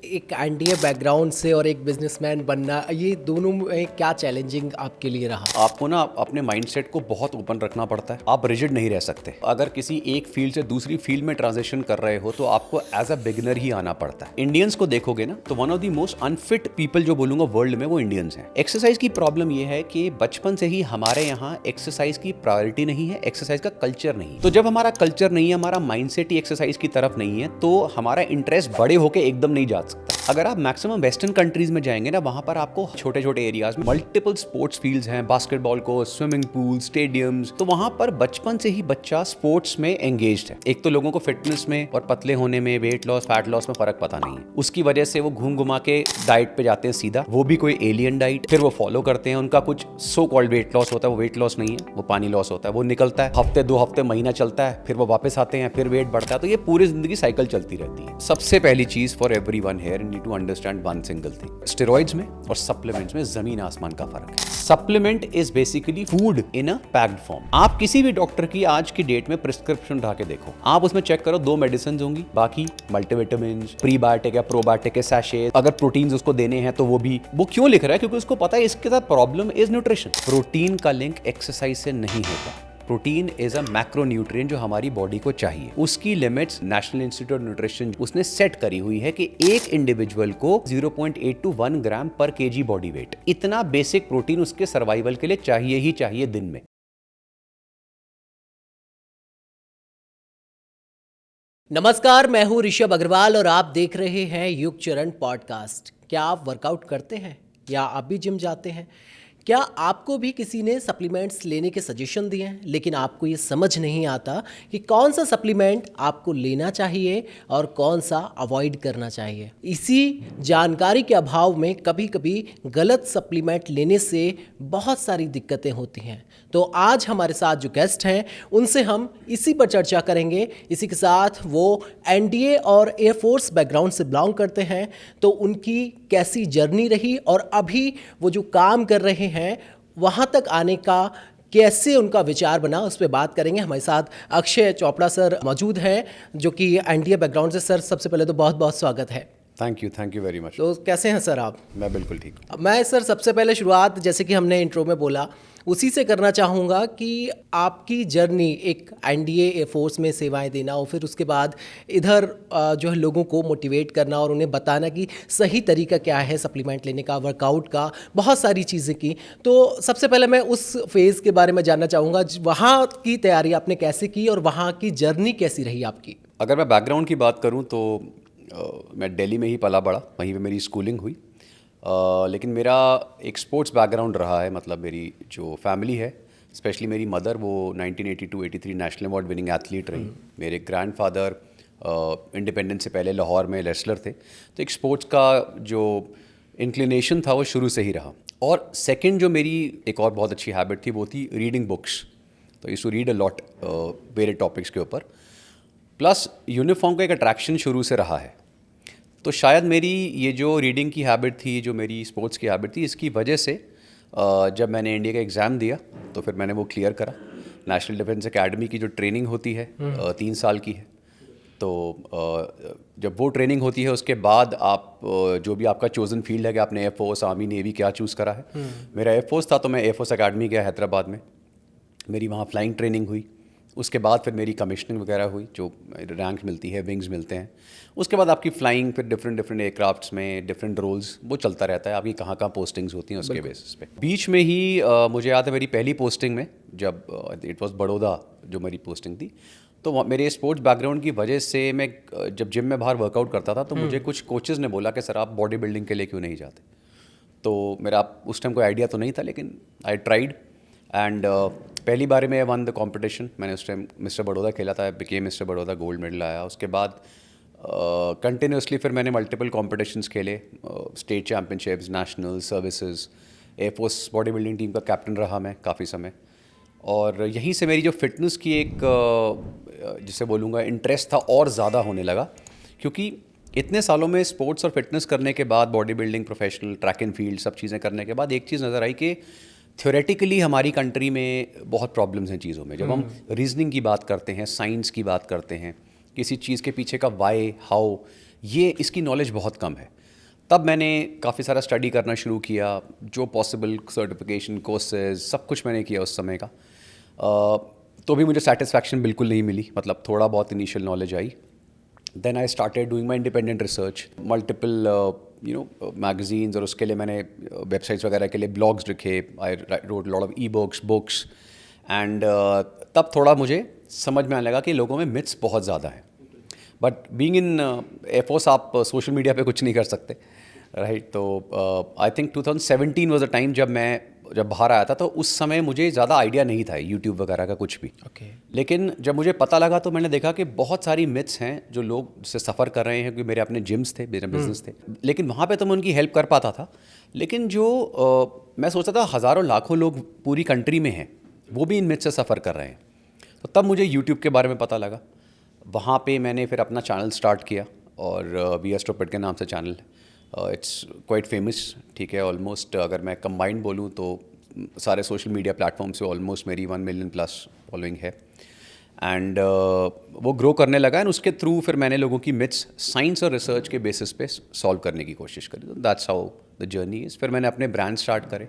एक NDA background से और एक बिजनेसमैन बनना, ये दोनों में क्या चैलेंजिंग आपके लिए रहा? आपको ना अपने माइंडसेट को बहुत ओपन रखना पड़ता है। आप रिजिड नहीं रह सकते। अगर किसी एक फील्ड से दूसरी फील्ड में ट्रांजिशन कर रहे हो तो आपको एज अ बिगिनर ही आना पड़ता है। इंडियंस को देखोगे ना तो one of the most unfit people जो बोलूंगा वर्ल्ड में वो इंडियंस हैं। एक्सरसाइज की प्रॉब्लम ये है कि बचपन से ही हमारे यहाँ एक्सरसाइज की प्रायोरिटी नहीं है, एक्सरसाइज का कल्चर नहीं। तो जब हमारा कल्चर नहीं है, हमारा माइंडसेट ही एक्सरसाइज की तरफ नहीं है, तो हमारा इंटरेस्ट बड़े होकर एकदम नहीं जा सकता। अगर आप मैक्सिमम वेस्टर्न कंट्रीज में जाएंगे ना, वहां पर आपको छोटे छोटे एरियाज में मल्टीपल स्पोर्ट्स फील्ड्स हैं, बास्केटबॉल को, स्विमिंग पूल, स्टेडियम्स। तो वहां पर बचपन से ही बच्चा स्पोर्ट्स में एंगेज्ड है। एक तो लोगों को फिटनेस में और पतले होने में, वेट लॉस, फैट लॉस में फर्क पता नहीं है। उसकी वजह से वो घूम घुमा के डाइट पे जाते हैं सीधा, वो भी कोई एलियन डाइट, फिर वो फॉलो करते हैं। उनका कुछ सो कॉल्ड वेट लॉस होता है, वो वेट लॉस नहीं है, वो पानी लॉस होता है। वो निकलता है, हफ्ते 2 हफ्ते महीना चलता है, फिर वो वापस आते हैं, फिर वेट बढ़ता है। तो ये पूरी जिंदगी साइकिल चलती रहती है। सबसे पहली चीज for everyone here need to understand one single thing. Steroids में और सप्लीमेंट्स में जमीन आसमान का फर्क है। Supplement is basically food in a packed form. आप किसी भी डॉक्टर की आज की डेट में प्रिस्क्रिप्शन उठा के देखो, आप उसमें चेक करो 2 मेडिसिन होंगी, बाकी मल्टीविटामिन, प्रीबायोटिक या प्रोबायोटिक के सैशे। अगर प्रोटीन्स उसको देने हैं तो वो क्यों लिख रहा है? क्योंकि उसको पता है इसके साथ प्रॉब्लम इज न्यूट्रिशन। प्रोटीन का लिंक एक्सरसाइज से नहीं होता। प्रोटीन इज अ मैक्रोन्यूट्रिएंट जो हमारी बॉडी को चाहिए। उसकी limits national institute of nutrition उसने सेट करी हुई है कि एक इंडिविजुअल को 0.8 to 1 ग्राम पर केजी बॉडी वेट, इतना बेसिक प्रोटीन उसके सर्वाइवल के लिए चाहिए ही चाहिए दिन में। नमस्कार, मैं हूं ऋषभ अग्रवाल और आप देख रहे हैं युग चरण पॉडकास्ट। क्या आप वर्कआउट करते हैं या आप भी जिम जाते हैं? क्या आपको भी किसी ने सप्लीमेंट्स लेने के सजेशन दिए हैं, लेकिन आपको ये समझ नहीं आता कि कौन सा सप्लीमेंट आपको लेना चाहिए और कौन सा अवॉइड करना चाहिए? इसी जानकारी के अभाव में कभी कभी गलत सप्लीमेंट लेने से बहुत सारी दिक्कतें होती हैं। तो आज हमारे साथ जो गेस्ट हैं उनसे हम इसी पर चर्चा करेंगे। इसी के साथ वो एनडीए और एयरफोर्स बैकग्राउंड से बिलोंग करते हैं, तो उनकी कैसी जर्नी रही और अभी वो जो काम कर रहे हैं वहाँ तक आने का कैसे उनका विचार बना, उस पर बात करेंगे। हमारे साथ अक्षय चोपड़ा सर मौजूद हैं जो कि एनडीए बैकग्राउंड से। सर, सबसे पहले तो बहुत बहुत स्वागत है। Thank you very much. तो कैसे हैं सर आप? मैं बिल्कुल ठीक हूँ। मैं सर सबसे पहले शुरुआत, जैसे कि हमने इंट्रो में बोला, उसी से करना चाहूँगा कि आपकी जर्नी एक एनडीए एयरफोर्स में सेवाएं देना और फिर उसके बाद इधर जो है लोगों को मोटिवेट करना और उन्हें बताना कि सही तरीका क्या है सप्लीमेंट लेने का, वर्कआउट का, बहुत सारी चीज़ें की। तो सबसे पहले मैं उस फेज़ के बारे में जानना चाहूँगा, वहाँ की तैयारी आपने कैसे की और वहाँ की जर्नी कैसी रही आपकी? अगर मैं बैकग्राउंड की बात करूँ तो मैं दिल्ली में ही पला बड़ा, वहीं पे मेरी स्कूलिंग हुई। लेकिन मेरा एक स्पोर्ट्स बैकग्राउंड रहा है। मतलब मेरी जो फैमिली है, स्पेशली मेरी मदर, वो 1982-83 नेशनल अवार्ड विनिंग एथलीट रही। मेरे ग्रैंडफादर इंडिपेंडेंस से पहले लाहौर में रेसलर थे। तो एक स्पोर्ट्स का जो इंक्लिनेशन था वो शुरू से ही रहा। और सेकंड जो मेरी एक और बहुत अच्छी हैबिट थी वो थी रीडिंग बुक्स। तो used to read a lot various topics के ऊपर। प्लस यूनिफॉर्म का एक अट्रैक्शन शुरू से रहा है। तो शायद मेरी ये जो रीडिंग की हैबिट थी, जो मेरी स्पोर्ट्स की हैबिट थी, इसकी वजह से जब मैंने इंडिया का एग्ज़ाम दिया तो फिर मैंने वो क्लियर करा। नेशनल डिफेंस एकेडमी की जो ट्रेनिंग होती है 3 साल की है। तो जब वो ट्रेनिंग होती है उसके बाद आप जो भी आपका चोज़न फील्ड है कि आपने एयरफोर्स, आर्मी, नेवी क्या चूज़ करा है। मेरा एयरफोर्स था तो मैं एयरफोर्स एकेडमी गया हैदराबाद में। मेरी वहाँ फ्लाइंग ट्रेनिंग हुई। उसके बाद फिर मेरी कमिश्निंग वगैरह हुई, जो रैंक मिलती है, विंग्स मिलते हैं। उसके बाद आपकी फ्लाइंग फिर डिफरेंट एयरक्राफ्ट्स में डिफरेंट रोल्स, वो चलता रहता है। आपकी कहाँ कहाँ पोस्टिंग्स होती हैं उसके बेसिस पे। बीच में ही मुझे याद है मेरी पहली पोस्टिंग में, जब इट वाज बड़ौदा जो मेरी पोस्टिंग थी, तो मेरे स्पोर्ट्स बैकग्राउंड की वजह से मैं जब जिम में बाहर वर्कआउट करता था तो मुझे कुछ कोचेज़ ने बोला कि सर आप बॉडी बिल्डिंग के लिए क्यों नहीं जाते। तो मेरा उस टाइम कोई आइडिया तो नहीं था, लेकिन आई ट्राइड एंड पहली बार में वन द कंपटीशन। मैंने उस टाइम मिस्टर बड़ौदा खेला था, became mister Baroda, gold medal आया। उसके बाद कंटिन्यूसली फिर मैंने मल्टीपल कॉम्पिटिशन्स खेले, state championships, national services, air force body building team का कैप्टन रहा मैं काफ़ी समय। और यहीं से मेरी जो फिटनेस की एक जिसे बोलूँगा इंटरेस्ट था और ज़्यादा होने लगा, क्योंकि इतने सालों में स्पोर्ट्स और फिटनेस करने के बाद, body building, professional, track and field, सब चीज़ें करने के बाद एक चीज़ नज़र आई कि थ्योरेटिकली हमारी कंट्री में बहुत प्रॉब्लम्स हैं चीज़ों में। जब हम रीजनिंग की बात करते हैं, साइंस की बात करते हैं, किसी चीज़ के पीछे का वाई, हाउ, ये इसकी नॉलेज बहुत कम है। तब मैंने काफ़ी सारा स्टडी करना शुरू किया, जो पॉसिबल सर्टिफिकेशन कोर्सेज सब कुछ मैंने किया उस समय का। तो भी मुझे सेटिस्फैक्शन बिल्कुल नहीं मिली, मतलब थोड़ा बहुत इनिशियल नॉलेज आई। Then I started doing my independent research, multiple magazines, और उसके लिए मैंने वेबसाइट्स वगैरह के लिए ब्लॉग्स लिखे। I wrote lot of e books and तब थोड़ा मुझे समझ में आने लगा कि लोगों में मिथ्स बहुत ज़्यादा है। बट बीइंग इन एयरफोर्स आप सोशल मीडिया पे कुछ नहीं कर सकते, राइट? तो I think 2017 was a time जब बाहर आया था, तो उस समय मुझे ज़्यादा आइडिया नहीं था यूट्यूब वगैरह का कुछ भी। लेकिन जब मुझे पता लगा तो मैंने देखा कि बहुत सारी मिथ्स हैं जो लोग से सफ़र कर रहे हैं, क्योंकि मेरे अपने जिम्स थे, मेरे बिजनेस थे, लेकिन वहाँ पे तो मैं उनकी हेल्प कर पाता था। लेकिन जो मैं सोचता था हज़ारों लाखों लोग पूरी कंट्री में हैं, वो भी इन मिथ्स से सफ़र कर रहे हैं। तो तब मुझे यूट्यूब के बारे में पता लगा। वहाँ पे मैंने फिर अपना चैनल स्टार्ट किया, और वी आर स्टूपिड के नाम से चैनल है। इट्स क्वाइट फेमस, ठीक है। ऑलमोस्ट अगर मैं कंबाइंड बोलूँ तो सारे सोशल मीडिया प्लेटफॉर्म से ऑलमोस्ट मेरी 1 मिलियन प्लस फॉलोइंग है। एंड वो ग्रो करने लगा, एंड उसके थ्रू फिर मैंने लोगों की मिथ्स साइंस और रिसर्च के बेसिस पे सॉल्व करने की कोशिश करी। तो that's how the journey is. फिर मैंने अपने ब्रांड स्टार्ट करे।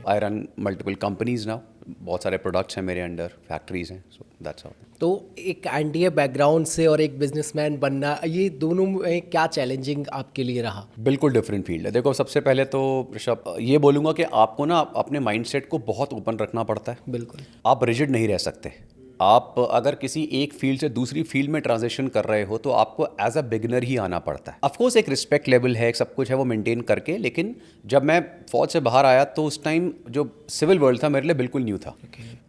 I run multiple companies now, बहुत सारे प्रोडक्ट्स हैं मेरे अंडर, फैक्ट्रीज हैं। सो दैट्स हाउ। तो एक एनडीए बैकग्राउंड से और एक बिजनेसमैन बनना, ये दोनों में क्या चैलेंजिंग आपके लिए रहा? बिल्कुल डिफरेंट फील्ड है। देखो, सबसे पहले तो ऋषभ ये बोलूँगा कि आपको ना अपने माइंडसेट को बहुत ओपन रखना पड़ता है। बिल्कुल। आप रिजिड नहीं रह सकते। आप अगर किसी एक फील्ड से दूसरी फील्ड में ट्रांजिशन कर रहे हो तो आपको एज अ बिगिनर ही आना पड़ता है। ऑफकोर्स एक रिस्पेक्ट लेवल है, एक सब कुछ है, वो मेंटेन करके। लेकिन जब मैं फौज से बाहर आया तो उस टाइम जो सिविल वर्ल्ड था मेरे लिए बिल्कुल न्यू था।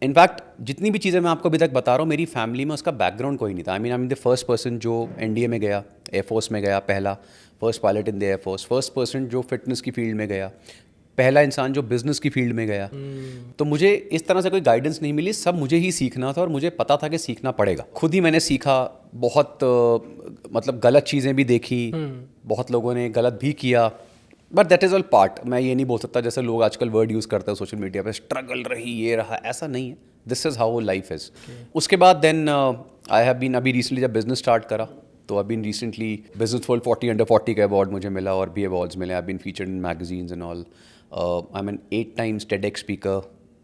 इनफैक्ट जितनी भी चीज़ें मैं आपको अभी तक बता रहा हूँ, मेरी फैमिली में उसका बैकग्राउंड कोई नहीं था। I am the first person जो एनडीए में गया, एयरफोर्स में गया, पहला first pilot in the air force, first person जो फिटनेस की फील्ड में गया, पहला इंसान जो बिजनेस की फील्ड में गया। तो मुझे इस तरह से कोई गाइडेंस नहीं मिली, सब मुझे ही सीखना था, और मुझे पता था कि सीखना पड़ेगा। खुद ही मैंने सीखा, बहुत मतलब गलत चीज़ें भी देखी, बहुत लोगों ने गलत भी किया, but that is all part. मैं ये नहीं बोल सकता जैसे लोग आजकल वर्ड यूज़ करते हैं सोशल मीडिया पे, स्ट्रगल रही, ये रहा, ऐसा नहीं है। This is how life is. उसके बाद देन आई हैव बीन, अभी रिसेंटली जब बिजनेस स्टार्ट करा तो अभी रिसेंटली बिजनेस वर्ल्ड 40 अंडर 40 का अवार्ड मुझे मिला, और भी अवार्ड्स मिले। I been featured in magazines and all. I mean 8 times TEDx speaker,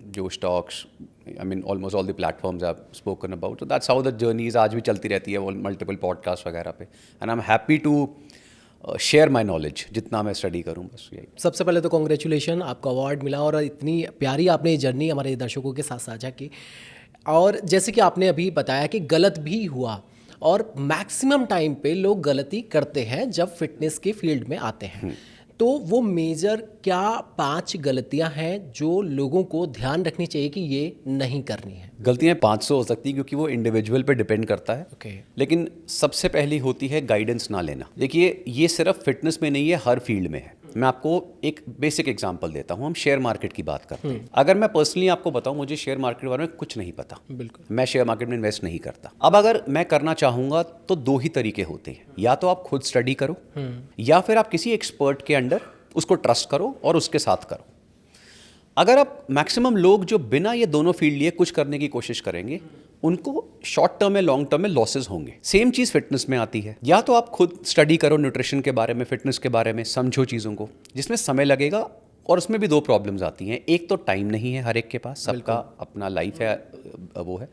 Josh talks, I mean almost all the platforms I have spoken about. So that's how the journey is. आज भी चलती रहती है, मल्टीपल पॉडकास्ट वगैरह पे, and I am happy to share my knowledge जितना मैं study करूँ, बस यही। सबसे पहले तो कॉन्ग्रेचुलेशन, आपको अवार्ड मिला, और इतनी प्यारी आपने ये जर्नी हमारे दर्शकों के साथ साझा की। और जैसे कि आपने अभी बताया कि गलत भी हुआ, और मैक्सिमम टाइम पे लोग गलती करते हैं जब फिटनेस के फील्ड में आते हैं। तो वो मेजर क्या 5 गलतियां हैं जो लोगों को ध्यान रखनी चाहिए कि ये नहीं करनी है? गलतियाँ 500 हो सकती हैं, क्योंकि वो इंडिविजुअल पे डिपेंड करता है। लेकिन सबसे पहली होती है गाइडेंस ना लेना। देखिए, ये सिर्फ फिटनेस में नहीं है, हर फील्ड में है। मैं आपको एक बेसिक एग्जांपल देता हूँ। हम शेयर मार्केट की बात करते हैं। अगर मैं पर्सनली आपको बताऊँ, मुझे शेयर मार्केट के बारे में कुछ नहीं पता। बिल्कुल। मैं शेयर मार्केट में इन्वेस्ट नहीं करता। अब अगर मैं करना चाहूँगा तो 2 ही तरीके होते हैं, या तो आप खुद स्टडी करो, या फिर आप किसी एक्सपर्ट के अंडर उसको ट्रस्ट करो और उसके साथ करो। अगर आप मैक्सिमम लोग जो बिना ये दोनों फील्ड लिए कुछ करने की कोशिश करेंगे, उनको शॉर्ट टर्म में, लॉन्ग टर्म में लॉसेस होंगे। सेम चीज़ फिटनेस में आती है। या तो आप खुद स्टडी करो न्यूट्रिशन के बारे में, फिटनेस के बारे में, समझो चीज़ों को, जिसमें समय लगेगा। और उसमें भी 2 प्रॉब्लम्स आती हैं। एक तो टाइम नहीं है हर एक के पास, सबका अपना लाइफ है, वो है।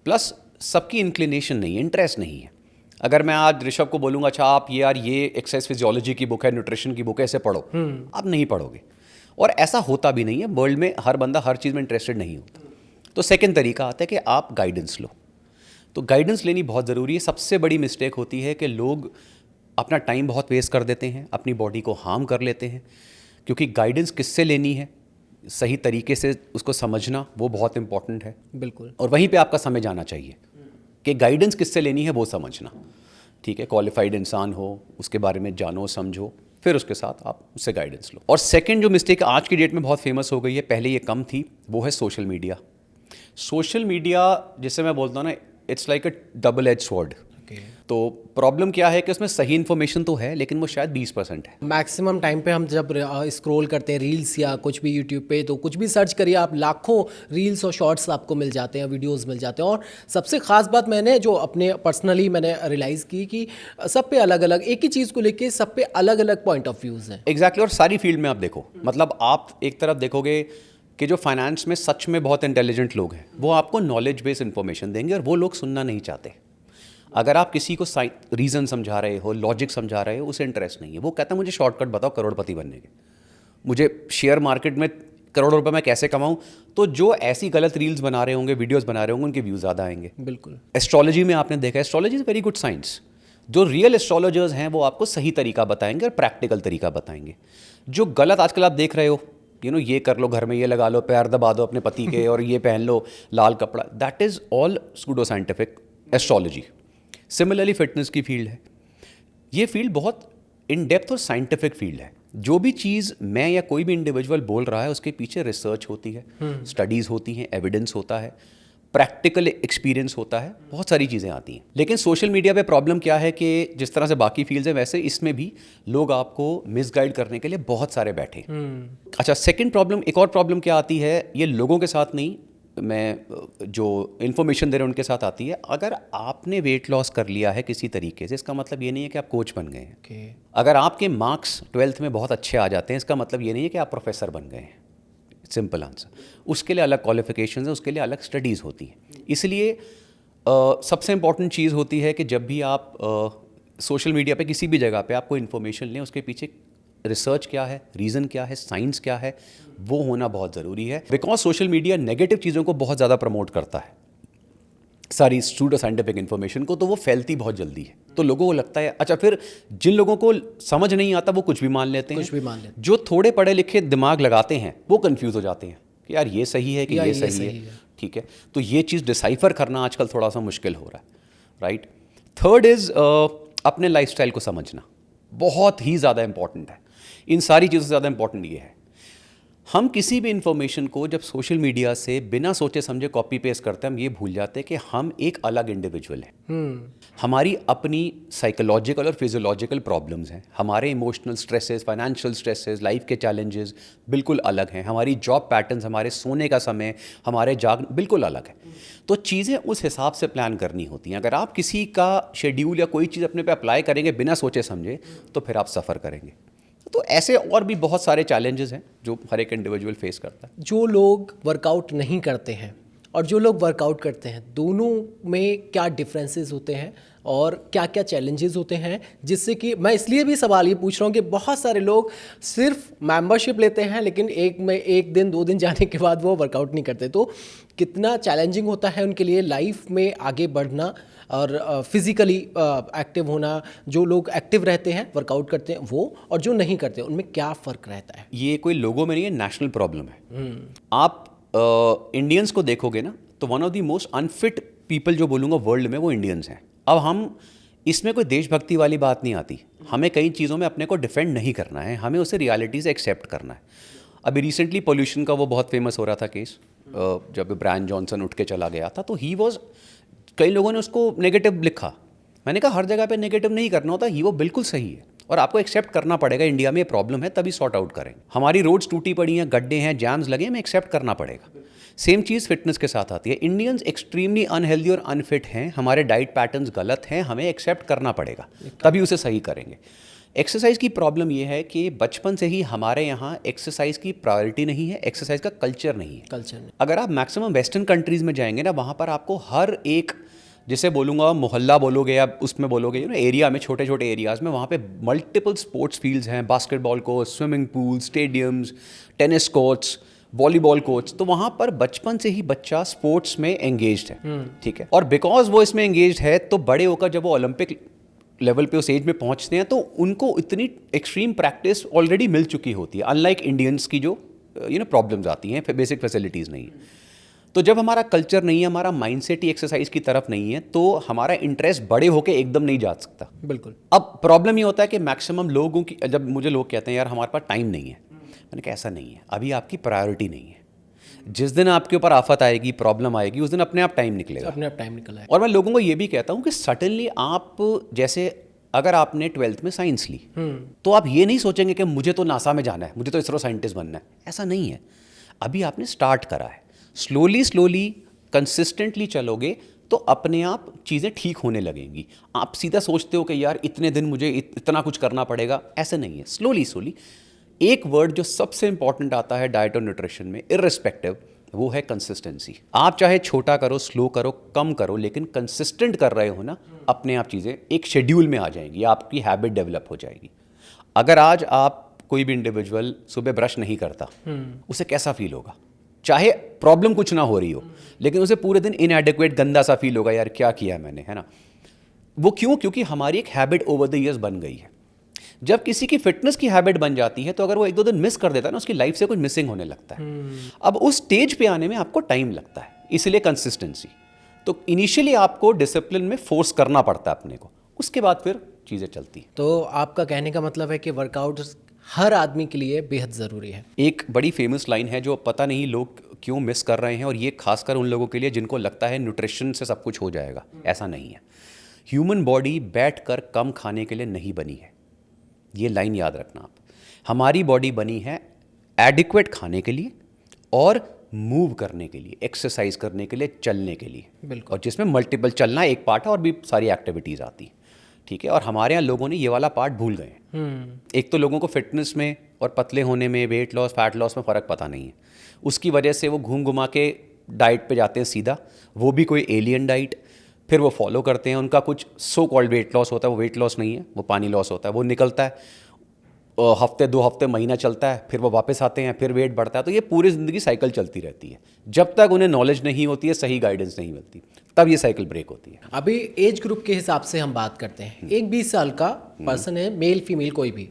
प्लस सबकी इंक्लिनेशन नहीं है, इंटरेस्ट नहीं है। अगर मैं आज ऋषभ को बोलूँगा, अच्छा आप ये एक्सरसाइज फिजियोलॉजी की बुक है, न्यूट्रिशन की बुक है, ऐसे पढ़ो, आप नहीं पढ़ोगे। और ऐसा होता भी नहीं है। वर्ल्ड में हर बंदा हर चीज़ में इंटरेस्टेड नहीं होता। तो सेकंड तरीका आता है कि आप गाइडेंस लो। तो गाइडेंस लेनी बहुत ज़रूरी है। सबसे बड़ी मिस्टेक होती है कि लोग अपना टाइम बहुत वेस्ट कर देते हैं, अपनी बॉडी को हार्म कर लेते हैं, क्योंकि गाइडेंस किससे लेनी है, सही तरीके से उसको समझना, वो बहुत इंपॉर्टेंट है। बिल्कुल। और वहीं पे आपका समय जाना चाहिए कि गाइडेंस किससे लेनी है वो समझना। ठीक है, क्वालिफाइड इंसान हो, उसके बारे में जानो, समझो, फिर उसके साथ आप उससे गाइडेंस लो। और सेकंड जो मिस्टेक आज की डेट में बहुत फेमस हो गई है, पहले ये कम थी, वो है सोशल मीडिया। सोशल मीडिया जिसे मैं बोलता हूँ ना, it's like a double edge sword. तो प्रॉब्लम क्या है कि उसमें सही इन्फॉर्मेशन तो है लेकिन वो शायद 20% है। मैक्सिमम टाइम पे हम जब स्क्रॉल करते हैं रील्स या कुछ भी यूट्यूब पे, तो कुछ भी सर्च करिए आप, लाखों रील्स और शॉर्ट्स आपको मिल जाते हैं, वीडियोस मिल जाते हैं। और सबसे ख़ास बात मैंने जो अपने पर्सनली मैंने रियलाइज़ की कि सब पे अलग अलग एक ही चीज़ को लेके सब पे अलग अलग पॉइंट ऑफ व्यूज़ हैं। एग्जैक्टली और सारी फील्ड में आप देखो, मतलब आप एक तरफ देखोगे कि जो फाइनेंस में सच में बहुत इंटेलिजेंट लोग हैं वो आपको नॉलेज बेस्ड इन्फॉर्मेशन देंगे और वो लोग सुनना नहीं चाहते। अगर आप किसी को रीज़न समझा रहे हो, लॉजिक समझा रहे हो, उसे इंटरेस्ट नहीं है। वो कहता है मुझे शॉर्टकट बताओ करोड़पति बनने के, मुझे शेयर मार्केट में करोड़ों रुपए मैं कैसे कमाऊं। तो जो ऐसी गलत रील्स बना रहे होंगे, वीडियोस बना रहे होंगे, उनके व्यूज़ ज़्यादा आएंगे। बिल्कुल। एस्ट्रोलॉजी में आपने देखा, astrology is very good science. जो रियल एस्ट्रोलॉजर्स हैं वो आपको सही तरीका बताएंगे और प्रैक्टिकल तरीका बताएंगे। जो गलत आजकल आप देख रहे हो, ये कर लो, घर में ये लगा लो, पैर दबा दो अपने पति के और ये पहन लो लाल कपड़ा, that is all pseudo scientific astrology. Similarly fitness की फील्ड है, ये फील्ड बहुत इन डेप्थ और साइंटिफिक फील्ड है। जो भी चीज़ मैं या कोई भी इंडिविजुअल बोल रहा है उसके पीछे रिसर्च होती है, स्टडीज़ होती हैं, एविडेंस होता है, प्रैक्टिकल एक्सपीरियंस होता है, बहुत सारी चीज़ें आती हैं। लेकिन सोशल मीडिया पे प्रॉब्लम क्या है कि जिस तरह से बाकी फील्ड्स हैं वैसे इसमें भी लोग आपको मिसगाइड करने के लिए बहुत सारे बैठे। अच्छा, सेकंड प्रॉब्लम, एक और प्रॉब्लम क्या आती है, ये लोगों के साथ नहीं, मैं जो इन्फॉर्मेशन दे रहा हूँ उनके साथ आती है। अगर आपने वेट लॉस कर लिया है किसी तरीके से, इसका मतलब ये नहीं है कि आप कोच बन गए हैं। अगर आपके मार्क्स 12th में बहुत अच्छे आ जाते हैं, इसका मतलब ये नहीं है कि आप प्रोफेसर बन गए हैं। Simple answer. उसके लिए अलग क्वालिफिकेशंस हैं, उसके लिए अलग स्टडीज़ होती हैं। इसलिए सबसे इंपॉर्टेंट चीज़ होती है कि जब भी आप सोशल मीडिया पे किसी भी जगह पे आपको इन्फॉर्मेशन लें, उसके पीछे रिसर्च क्या है, रीज़न क्या है, साइंस क्या है, वो होना बहुत ज़रूरी है। बिकॉज सोशल मीडिया नेगेटिव चीज़ों को बहुत ज़्यादा प्रमोट करता है, सारी सूडो साइंटिफिक इन्फॉर्मेशन को, तो वो फैलती बहुत जल्दी है। तो लोगों को लगता है, अच्छा, फिर जिन लोगों को समझ नहीं आता वो कुछ भी मान लेते हैं, कुछ भी मान लेते हैं। जो थोड़े पढ़े लिखे दिमाग लगाते हैं वो कंफ्यूज हो जाते हैं कि यार ये सही है कि ये सही है। ठीक है, तो ये चीज़ डिसाइफर करना आजकल थोड़ा सा मुश्किल हो रहा है, राइट। थर्ड इज़ अपने लाइफस्टाइल को समझना, बहुत ही ज़्यादा इंपॉर्टेंट है। इन सारी चीज़ों से ज़्यादा इंपॉर्टेंट ये है, हम किसी भी इंफॉर्मेशन को जब सोशल मीडिया से बिना सोचे समझे कॉपी पेस्ट करते हैं, हम ये भूल जाते हैं कि हम एक अलग इंडिविजुअल हैं। हमारी अपनी साइकोलॉजिकल और फिजियोलॉजिकल प्रॉब्लम्स हैं, हमारे emotional stresses, financial stresses, life के चैलेंजेस बिल्कुल अलग हैं, हमारी जॉब पैटर्न्स, हमारे सोने का समय, हमारे बिल्कुल अलग है। तो चीज़ें उस हिसाब से प्लान करनी होती हैं। अगर आप किसी का शेड्यूल या कोई चीज़ अपने पे अप्लाई करेंगे बिना सोचे समझे, तो फिर आप सफ़र करेंगे। तो ऐसे और भी बहुत सारे चैलेंजेस हैं जो हर एक इंडिविजुअल फेस करता है। जो लोग वर्कआउट नहीं करते हैं और जो लोग वर्कआउट करते हैं, दोनों में क्या डिफरेंसेस होते हैं और क्या क्या चैलेंजेस होते हैं, जिससे कि मैं इसलिए भी सवाल ये पूछ रहा हूँ कि बहुत सारे लोग सिर्फ मेंबरशिप लेते हैं लेकिन एक दिन 2 दिन जाने के बाद वो वर्कआउट नहीं करते। तो कितना चैलेंजिंग होता है उनके लिए लाइफ में आगे बढ़ना और फिज़िकली एक्टिव होना। जो लोग एक्टिव रहते हैं, वर्कआउट करते हैं, वो और जो नहीं करते, उनमें क्या फ़र्क रहता है? ये कोई लोगों में नहीं है, नेशनल प्रॉब्लम है। आप इंडियंस को देखोगे ना, तो one of the most unfit people जो बोलूँगा वर्ल्ड में, वो इंडियंस हैं। अब हम इसमें कोई देशभक्ति वाली बात नहीं आती, हमें कई चीज़ों में अपने को डिफेंड नहीं करना है, हमें उसे रियलिटी से एक्सेप्ट करना है। अभी रिसेंटली पोल्यूशन का वो बहुत फेमस हो रहा था केस, जब ब्रायन जॉनसन उठ के चला गया था, तो ही वॉज, कई लोगों ने उसको नेगेटिव लिखा। मैंने कहा हर जगह पे नेगेटिव नहीं करना होता, ही वो बिल्कुल सही है और आपको एक्सेप्ट करना पड़ेगा। इंडिया में ये प्रॉब्लम है, तभी सॉर्ट आउट करेंगे। हमारी रोड्स टूटी पड़ी हैं, गड्ढे हैं, जैम्स लगे हैं, हमें एक्सेप्ट करना पड़ेगा। सेम चीज़ फिटनेस के साथ आती है। इंडियंस एक्सट्रीमली अनहेल्दी और अनफिट हैं, हमारे डाइट पैटर्न्स गलत हैं, हमें एक्सेप्ट करना पड़ेगा, तभी उसे सही करेंगे। एक्सरसाइज की प्रॉब्लम ये है कि बचपन से ही हमारे यहाँ एक्सरसाइज की प्रायोरिटी नहीं है, एक्सरसाइज का कल्चर नहीं है। अगर आप मैक्सिमम वेस्टर्न कंट्रीज़ में जाएंगे ना, वहाँ पर आपको हर एक, जिसे बोलूँगा मोहल्ला बोलोगे या उसमें बोलोगे, एरिया में, छोटे छोटे एरियाज़ में, वहाँ पे मल्टीपल स्पोर्ट्स फील्ड्स हैं, basketball court, swimming pool, stadiums, tennis courts, volleyball coach. तो वहाँ पर बचपन से ही बच्चा स्पोर्ट्स में एंगेज्ड है, ठीक है। और बिकॉज वो इसमें एंगेज्ड है, तो बड़े होकर जब वो ओलंपिक लेवल पे उस एज में पहुँचते हैं, तो उनको इतनी एक्सट्रीम प्रैक्टिस ऑलरेडी मिल चुकी होती है, अनलाइक इंडियंस की जो प्रॉब्लम्स आती हैं, बेसिक फैसिलिटीज़ नहीं है। तो जब हमारा कल्चर नहीं है, हमारा माइंडसेट ही एक्सरसाइज की तरफ नहीं है, तो हमारा इंटरेस्ट बड़े होकर एकदम नहीं जा सकता। बिल्कुल। अब प्रॉब्लम ये होता है कि मैक्सिमम लोगों की, जब मुझे लोग कहते हैं यार हमारे पास टाइम नहीं है, मैंने कहा ऐसा नहीं है, अभी आपकी प्रायोरिटी नहीं है। जिस दिन आपके ऊपर आफत आएगी, प्रॉब्लम आएगी, उस दिन अपने आप टाइम निकलेगा। अपने आप टाइम निकला है। और मैं लोगों को ये भी कहता हूँ कि सडनली आप, जैसे अगर आपने 12th में साइंस ली तो आप ये नहीं सोचेंगे कि मुझे तो नासा में जाना है, मुझे तो इसरो साइंटिस्ट बनना है। ऐसा नहीं है। अभी आपने स्टार्ट करा है, स्लोली स्लोली कंसिस्टेंटली चलोगे तो अपने आप चीज़ें ठीक होने लगेंगी। आप सीधा सोचते हो कि यार इतने दिन मुझे इतना कुछ करना पड़ेगा, ऐसे नहीं है। Slowly slowly. एक वर्ड जो सबसे इंपॉर्टेंट आता है डाइट और न्यूट्रिशन में, इररिस्पेक्टिव, वो है कंसिस्टेंसी। आप चाहे छोटा करो, स्लो करो, कम करो, लेकिन कंसिस्टेंट कर रहे हो ना, अपने आप चीज़ें एक शेड्यूल में आ जाएंगी, आपकी हैबिट डेवलप हो जाएगी। अगर आज आप कोई भी इंडिविजुअल सुबह ब्रश नहीं करता, उसे कैसा फील होगा? चाहे प्रॉब्लम कुछ ना हो रही हो, लेकिन उसे पूरे दिन इनएडिक्वेट, गंदा सा फील होगा, यार क्या किया मैंने, है ना। वो क्यों? क्योंकि हमारी एक हैबिट ओवर द ईयर्स बन गई है। जब किसी की फिटनेस की हैबिट बन जाती है तो अगर वो 1-2 दिन मिस कर देता है ना, उसकी लाइफ से कुछ मिसिंग होने लगता है। अब उस स्टेज पे आने में आपको टाइम लगता है, इसलिए कंसिस्टेंसी। तो इनिशियली आपको डिसिप्लिन में फोर्स करना पड़ता है अपने को, उसके बाद फिर चीज़ें चलती हैं। तो आपका कहने का मतलब है कि वर्कआउट हर आदमी के लिए बेहद ज़रूरी है। एक बड़ी फेमस लाइन है जो पता नहीं लोग क्यों मिस कर रहे हैं, और ये खासकर उन लोगों के लिए जिनको लगता है न्यूट्रिशन से सब कुछ हो जाएगा। ऐसा नहीं है। ह्यूमन बॉडी बैठकर कम खाने के लिए नहीं बनी है। ये लाइन याद रखना आप। हमारी बॉडी बनी है एडिक्वेट खाने के लिए और मूव करने के लिए, एक्सरसाइज करने के लिए, चलने के लिए। बिल्कुल। और जिसमें मल्टीपल, चलना एक पार्ट है और भी सारी एक्टिविटीज़ आती हैं, ठीक है। और हमारे यहाँ लोगों ने ये वाला पार्ट भूल गए हैं। एक तो लोगों को फिटनेस में और पतले होने में, वेट लॉस, फैट लॉस में फ़र्क पता नहीं है। उसकी वजह से वो घूम घुमा के डाइट पे जाते हैं सीधा, वो भी कोई एलियन डाइट, फिर वो फॉलो करते हैं। उनका कुछ सो कॉल्ड वेट लॉस होता है, वो वेट लॉस नहीं है, वो पानी लॉस होता है। वो निकलता है, हफ्ते 2 हफ्ते, महीना चलता है, फिर वो वापस आते हैं, फिर वेट बढ़ता है। तो ये पूरी ज़िंदगी साइकिल चलती रहती है। जब तक उन्हें नॉलेज नहीं होती है, सही गाइडेंस नहीं मिलती, तब ये साइकिल ब्रेक होती है। अभी एज ग्रुप के हिसाब से हम बात करते हैं। एक 20 साल का पर्सन है, मेल फीमेल कोई भी,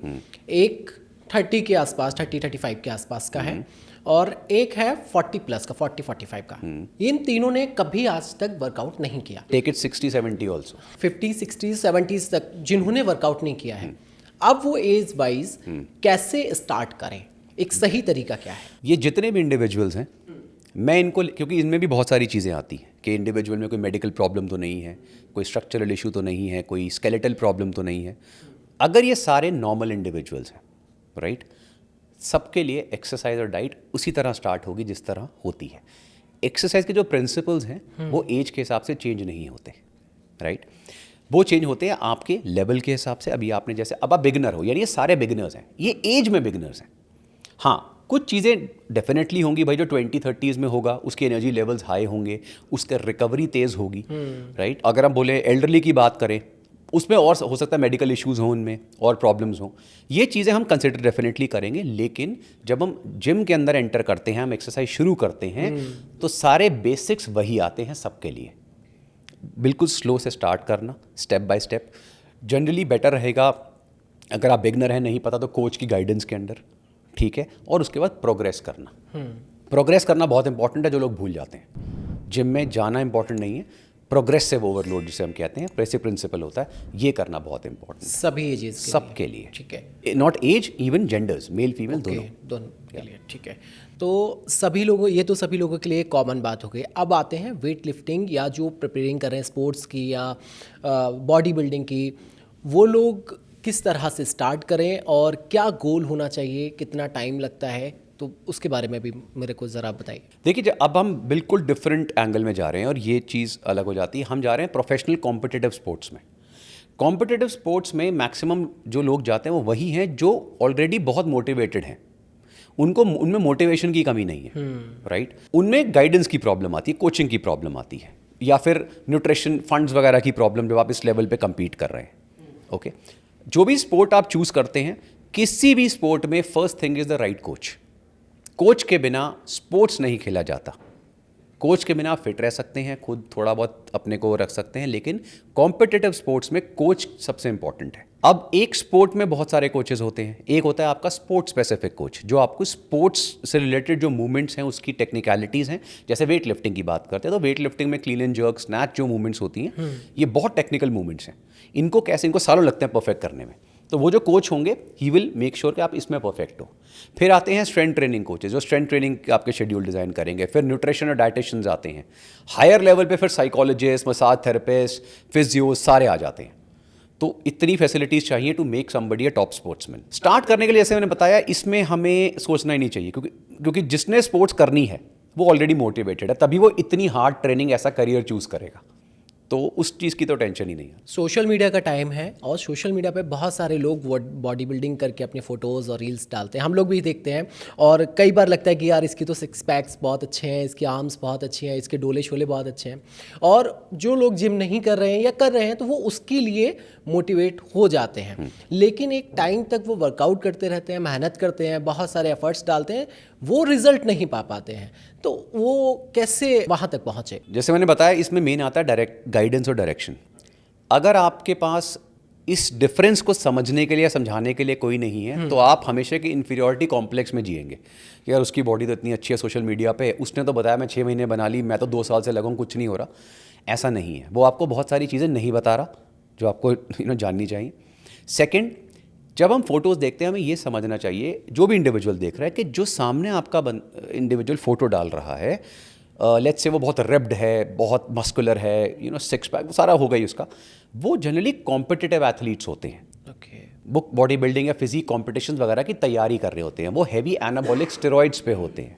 एक 30 के आसपास, 30-35 के आसपास का है, और एक है 40 प्लस का, 40-45 का। इन तीनों ने कभी आज तक वर्कआउट नहीं किया। टेक इट 60-70 ऑल्सो, 50, 60, 70 तक जिन्होंने वर्कआउट नहीं किया है, अब वो एज वाइज कैसे स्टार्ट करें? एक सही तरीका क्या है? ये जितने भी इंडिविजुअल्स हैं, मैं इनको, क्योंकि इनमें भी बहुत सारी चीज़ें आती हैं कि इंडिविजुअल में कोई मेडिकल प्रॉब्लम तो नहीं है, कोई स्ट्रक्चरल इशू तो नहीं है, कोई स्केलेटल प्रॉब्लम तो नहीं है। अगर ये सारे नॉर्मल इंडिविजुअल्स हैं, राइट, सबके लिए एक्सरसाइज और डाइट उसी तरह स्टार्ट होगी जिस तरह होती है। एक्सरसाइज के जो प्रिंसिपल्स हैं वो एज के हिसाब से चेंज नहीं होते, राइट। वो चेंज होते हैं आपके लेवल के हिसाब से। अभी आपने जैसे, अब आप बिगिनर हो, यानी ये सारे बिगिनर्स हैं, ये एज में बिगिनर्स हैं। हाँ, कुछ चीज़ें डेफिनेटली होंगी भाई, जो 20-30s में होगा उसके एनर्जी लेवल्स हाई होंगे, उसका रिकवरी तेज़ होगी, राइट। अगर हम बोले एल्डरली की बात करें, उसमें और हो सकता है मेडिकल इश्यूज़ हों, उनमें और प्रॉब्लम्स हों। ये चीज़ें हम कंसिडर डेफिनेटली करेंगे। लेकिन जब हम जिम के अंदर एंटर करते हैं, हम एक्सरसाइज शुरू करते हैं, तो सारे बेसिक्स वही आते हैं सबके लिए। बिल्कुल स्लो से स्टार्ट करना, step by step. Generally better रहेगा अगर आप बिगनर हैं, नहीं पता, तो कोच की गाइडेंस के अंदर, ठीक है। और उसके बाद प्रोग्रेस करना। प्रोग्रेस करना बहुत इंपॉर्टेंट है, जो लोग भूल जाते हैं। जिम में जाना इंपॉर्टेंट नहीं है, प्रोग्रेसिव ओवरलोड जिसे हम कहते हैं, प्रेसिव प्रिंसिपल होता है, ये करना बहुत इंपॉर्टेंट है सभी एजेस सबके लिए, ठीक है। Not age, even genders, male female दोनों के लिए, ठीक है। तो सभी लोगों, ये तो सभी लोगों के लिए कॉमन बात हो गई। अब आते हैं वेट लिफ्टिंग या जो प्रिपेयरिंग कर रहे हैं स्पोर्ट्स की या बॉडी बिल्डिंग की, वो लोग किस तरह से स्टार्ट करें और क्या गोल होना चाहिए, कितना टाइम लगता है, तो उसके बारे में भी मेरे को ज़रा बताइए। देखिए, अब हम बिल्कुल डिफरेंट एंगल में जा रहे हैं और ये चीज़ अलग हो जाती है। हम जा रहे हैं प्रोफेशनल कॉम्पिटिटिव स्पोर्ट्स में। कॉम्पिटिटिव स्पोर्ट्स में मैक्सिमम जो लोग जाते हैं वो वही हैं जो ऑलरेडी बहुत मोटिवेटेड हैं, उनमें मोटिवेशन की कमी नहीं है, राइट। उनमें गाइडेंस की प्रॉब्लम आती है, कोचिंग की प्रॉब्लम आती है, या फिर न्यूट्रिशन फंड्स वगैरह की प्रॉब्लम, जब आप इस लेवल पे compete कर रहे हैं, ओके। जो भी स्पोर्ट आप चूज़ करते हैं, किसी भी स्पोर्ट में first thing is the right coach. Coach के बिना स्पोर्ट्स नहीं खेला जाता। कोच के बिना आप फिट रह सकते हैं, खुद थोड़ा बहुत अपने को रख सकते हैं, लेकिन कॉम्पिटिटिव स्पोर्ट्स में कोच सबसे इंपॉर्टेंट है। अब एक स्पोर्ट में बहुत सारे कोचेस होते हैं। एक होता है आपका स्पोर्ट स्पेसिफिक कोच, जो आपको स्पोर्ट्स से रिलेटेड जो मूवमेंट्स हैं उसकी टेक्निकलिटीज़ हैं। जैसे वेट लिफ्टिंग की बात करते हैं, तो वेट लिफ्टिंग में क्लीन एंड जर्क, स्नैच जो मूवमेंट्स होती हैं, ये बहुत टेक्निकल मूवमेंट्स हैं। इनको सालों लगते हैं परफेक्ट करने में। तो वो जो कोच होंगे ही विल मेक श्योर कि आप इसमें परफेक्ट हो। फिर आते हैं स्ट्रेंथ ट्रेनिंग कोचेज, जो स्ट्रेंथ ट्रेनिंग आपके शेड्यूल डिज़ाइन करेंगे। फिर न्यूट्रिशन और डाइटिशियंस आते हैं। हायर लेवल पे फिर साइकोलॉजिस्ट, मसाज थेरेपिस्ट, फिजियो सारे आ जाते हैं। तो इतनी फैसिलिटीज़ चाहिए to make somebody a top sportsman. Start करने के लिए जैसे मैंने बताया, इसमें हमें सोचना ही नहीं चाहिए, क्योंकि जिसने स्पोर्ट्स करनी है वो ऑलरेडी मोटिवेटेड है, तभी वो इतनी हार्ड ट्रेनिंग ऐसा करियर चूज़ करेगा। तो उस चीज़ की तो टेंशन ही नहीं है। सोशल मीडिया का टाइम है और सोशल मीडिया पे बहुत सारे लोग बॉडी बिल्डिंग करके अपने फ़ोटोज़ और रील्स डालते हैं, हम लोग भी देखते हैं। और कई बार लगता है कि यार इसकी तो सिक्स पैक्स बहुत अच्छे हैं, इसकी आर्म्स बहुत अच्छे हैं, इसके डोले शोले बहुत अच्छे हैं। और जो लोग जिम नहीं कर रहे हैं या कर रहे हैं तो वो उसके लिए मोटिवेट हो जाते हैं, लेकिन एक टाइम तक वो वर्कआउट करते रहते हैं, मेहनत करते हैं, बहुत सारे एफर्ट्स डालते हैं, वो रिजल्ट नहीं पा पाते हैं। तो वो कैसे वहाँ तक पहुँचे? जैसे मैंने बताया, इसमें मेन आता है डायरेक्ट गाइडेंस और डायरेक्शन। अगर आपके पास इस डिफरेंस को समझने के लिए या समझाने के लिए कोई नहीं है, तो आप हमेशा की इन्फीरियॉरिटी कॉम्प्लेक्स में जिएंगे कि यार उसकी बॉडी तो इतनी अच्छी है सोशल मीडिया पे, उसने तो बताया मैं 6 महीने बना ली, मैं तो 2 साल से लगा हूं, कुछ नहीं हो रहा। ऐसा नहीं है। वो आपको बहुत सारी चीज़ें नहीं बता रहा जो आपको जाननी चाहिए। सेकेंड, जब हम फोटोज़ देखते हैं हमें ये समझना चाहिए, जो भी इंडिविजुअल देख रहा है, कि जो सामने आपका इंडिविजुअल फ़ोटो डाल रहा है, लेट्स से वो बहुत रिप्ड है, बहुत मस्कुलर है, सिक्स पैक सारा हो गई उसका, वो जनरली कॉम्पिटिटिव एथलीट्स होते हैं। ओके। वो बॉडी बिल्डिंग या फिजिक कॉम्पिटिशन्स वगैरह की तैयारी कर रहे होते हैं। वो हैवी एनाबॉलिक स्टेरॉइड्स पे होते हैं।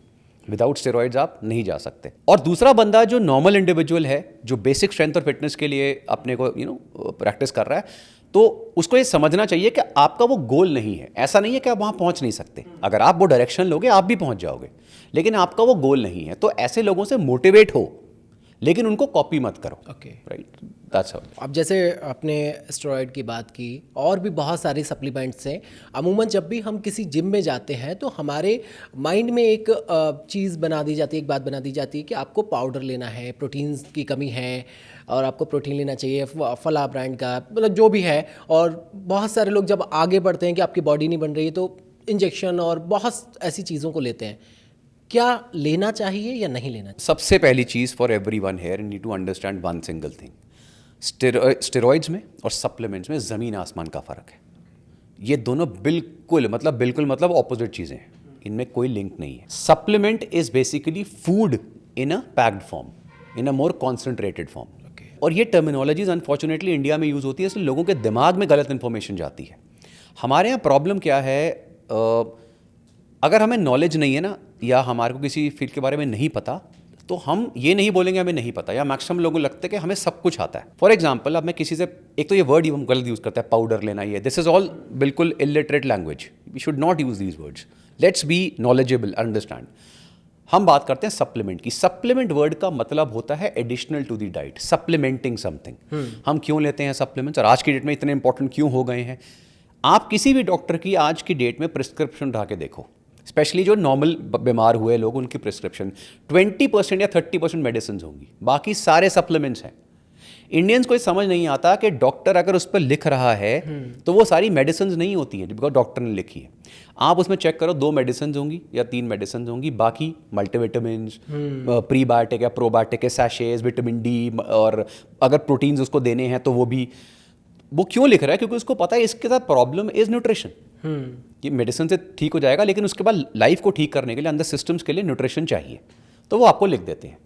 विदाउट स्टेरॉइड्स आप नहीं जा सकते। और दूसरा बंदा जो नॉर्मल इंडिविजुअल है, जो बेसिक स्ट्रेंथ और फिटनेस के लिए अपने को प्रैक्टिस कर रहा है, तो उसको ये समझना चाहिए कि आपका वो गोल नहीं है। ऐसा नहीं है कि आप वहाँ पहुँच नहीं सकते। अगर आप वो डायरेक्शन लोगे आप भी पहुँच जाओगे, लेकिन आपका वो गोल नहीं है। तो ऐसे लोगों से मोटिवेट हो, लेकिन उनको कॉपी मत करो। ओके। Right, that's all. अब जैसे आपने स्टेरॉइड की बात की, और भी बहुत सारे सप्लीमेंट्स हैं। अमूमन जब भी हम किसी जिम में जाते हैं तो हमारे माइंड में एक चीज़ बना दी जाती है, एक बात बना दी जाती है कि आपको पाउडर लेना है, प्रोटीन्स की कमी है और आपको प्रोटीन लेना चाहिए फला ब्रांड का, मतलब जो भी है। और बहुत सारे लोग जब आगे बढ़ते हैं कि आपकी बॉडी नहीं बन रही है तो इंजेक्शन और बहुत ऐसी चीज़ों को लेते हैं। क्या लेना चाहिए या नहीं लेना चाहिए? सबसे पहली चीज़ for everyone here need to understand one single thing. Steroids में और सप्लीमेंट्स में ज़मीन आसमान का फ़र्क है। ये दोनों बिल्कुल मतलब ऑपोजिट चीज़ें हैं। इनमें कोई लिंक नहीं है। Supplement is basically food in a packed form, in a more concentrated form. और ये टर्मिनोलॉजीज अनफॉर्चुनेटली इंडिया में यूज़ होती है, इसलिए लोगों के दिमाग में गलत इन्फॉर्मेशन जाती है। हमारे यहाँ प्रॉब्लम क्या है, अगर हमें नॉलेज नहीं है ना, या हमारे को किसी फील्ड के बारे में नहीं पता, तो हम ये नहीं बोलेंगे हमें नहीं पता, या मैक्सिमम लोगों को लगता है कि हमें सब कुछ आता है। फॉर एग्जाम्पल, अब मैं किसी से, एक तो ये वर्ड हम गलत यूज़ करते हैं, पाउडर लेना, ये दिस इज ऑल बिल्कुल illiterate language. We should not use these words. Let's be knowledgeable, understand. हम बात करते हैं सप्लीमेंट की। सप्लीमेंट वर्ड का मतलब होता है additional to the diet, supplementing something. हम क्यों लेते हैं सप्लीमेंट्स और आज की डेट में इतने इंपॉर्टेंट क्यों हो गए हैं? आप किसी भी डॉक्टर की आज की डेट में प्रिस्क्रिप्शन उठा के देखो, स्पेशली जो नॉर्मल बीमार हुए लोग, उनकी प्रिस्क्रिप्शन 20% या 30% मेडिसिन होंगी, बाकी सारे सप्लीमेंट्स हैं। इंडियंस को ये समझ नहीं आता कि डॉक्टर अगर उस पर लिख रहा है तो वो सारी मेडिसिन नहीं होती हैं बिकॉज डॉक्टर ने लिखी है। आप उसमें चेक करो, 2 मेडिसिन होंगी या 3 मेडिसिन होंगी, बाकी मल्टीविटामिन, प्रीबायोटिक या प्रोबायोटिक के सैशेज, विटामिन डी, और अगर प्रोटीन्स उसको देने हैं तो वो भी। वो क्यों लिख रहा है? क्योंकि उसको पता है इसके साथ प्रॉब्लम इज न्यूट्रिशन। कि मेडिसिन से ठीक हो जाएगा, लेकिन उसके बाद लाइफ को ठीक करने के लिए, अंदर सिस्टम्स के लिए न्यूट्रिशन चाहिए, तो वो आपको लिख देते हैं।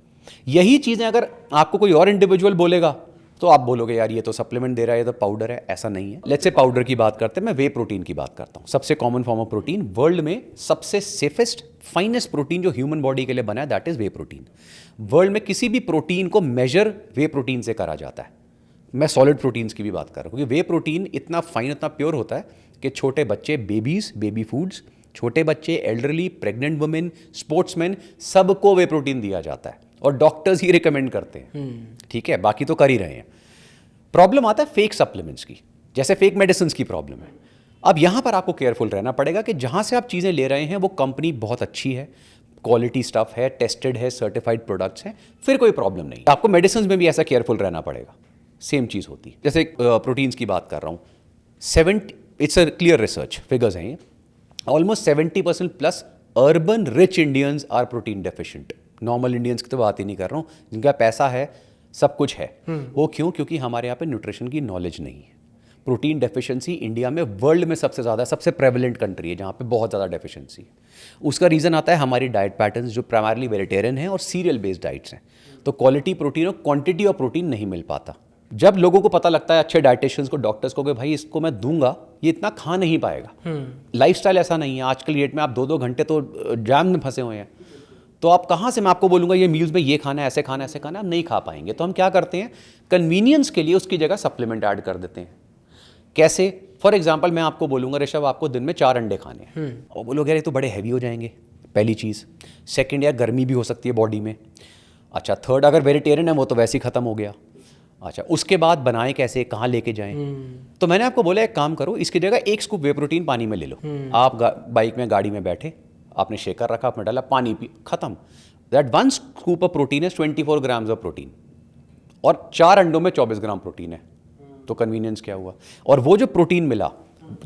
यही चीज़ें अगर आपको कोई और इंडिविजुअल बोलेगा तो आप बोलोगे यार ये तो सप्लीमेंट दे रहा है, ये तो पाउडर है। ऐसा नहीं है। लेट्स से पाउडर की बात करते हैं, मैं वे प्रोटीन की बात करता हूँ। सबसे common form of protein, world में सबसे सेफेस्ट फाइनेस्ट प्रोटीन जो ह्यूमन बॉडी के लिए बना है, that is way protein. World में किसी भी प्रोटीन को मेजर वे प्रोटीन से करा जाता है। मैं सॉलिड प्रोटीन्स की भी बात कर रहा हूँ, क्योंकि वे प्रोटीन इतना फाइन, इतना प्योर होता है कि छोटे बच्चे, बेबीज, बेबी फूड्स, छोटे बच्चे, एल्डरली, प्रेग्नेंट वुमेन, स्पोर्ट्समैन, सबको वे प्रोटीन दिया जाता है और डॉक्टर्स ही रिकमेंड करते हैं। ठीक है, बाकी तो कर ही रहे हैं। प्रॉब्लम आता है फेक सप्लीमेंट्स की, जैसे फेक मेडिसिन की प्रॉब्लम है। अब यहाँ पर आपको केयरफुल रहना पड़ेगा कि जहाँ से आप चीज़ें ले रहे हैं वो कंपनी बहुत अच्छी है, क्वालिटी स्टफ है, टेस्टेड है, सर्टिफाइड प्रोडक्ट्स हैं, फिर कोई प्रॉब्लम नहीं। आपको मेडिसिन में भी ऐसा केयरफुल रहना पड़ेगा। सेम चीज़ होती है। जैसे प्रोटीन्स की बात कर रहा हूँ, 70, it's a clear research, figures हैं ये, almost 70% plus urban rich Indians are protein deficient. Normal Indians की तो बात ही नहीं कर रहा हूँ, जिनका पैसा है, सब कुछ है। वो क्यों? क्योंकि हमारे यहाँ पे न्यूट्रिशन की नॉलेज नहीं है। प्रोटीन डेफिशिएंसी इंडिया में वर्ल्ड में सबसे ज़्यादा, सबसे प्रेवलेंट कंट्री है जहाँ पे बहुत ज़्यादा डेफिशिएंसी है। उसका रीज़न आता है हमारी डाइट पैटर्न्स जो प्राइमरली वेजिटेरियन है और सीरियल बेस्ड डाइट्स हैं, तो क्वालिटी प्रोटीन और क्वांटिटी ऑफ प्रोटीन नहीं मिल पाता। जब लोगों को पता लगता है, अच्छे डाइटिशियंस को, डॉक्टर्स को, कि भाई इसको मैं दूंगा, ये इतना खा नहीं पाएगा। लाइफस्टाइल ऐसा नहीं है, आजकल डेट में आप 2-2 घंटे तो जैम में फंसे हुए हैं, तो आप कहाँ से, मैं आपको बोलूँगा ये मील्स में ये खाना है, ऐसे खाना है, ऐसे खाना है, आप नहीं खा पाएंगे। तो हम क्या करते हैं, कन्वीनियंस के लिए उसकी जगह सप्लीमेंट ऐड कर देते हैं। कैसे? फॉर एग्जाम्पल मैं आपको बोलूँगा ऋषभ, आपको दिन में 4 अंडे खाने हैं, और बोलोगे यार ये तो बड़े हैवी हो जाएंगे, पहली चीज़। सेकेंड, यार गर्मी भी हो सकती है बॉडी में। अच्छा, थर्ड, अगर वेजिटेरियन है वो तो वैसे ही ख़त्म हो गया। अच्छा, उसके बाद बनाएं कैसे, कहाँ लेके जाएं? तो मैंने आपको बोला एक काम करो, इसकी जगह 1 स्कूप वे प्रोटीन पानी में ले लो। आप बाइक में, गाड़ी में बैठे, आपने शेकर रखा, आपने डाला, पानी पी, खत्म। दैट 1 स्कूप ऑफ प्रोटीन है 24 ग्राम्स ऑफ प्रोटीन, और 4 अंडों में 24 ग्राम प्रोटीन है। तो कन्वीनियंस क्या हुआ? और वो जो प्रोटीन मिला,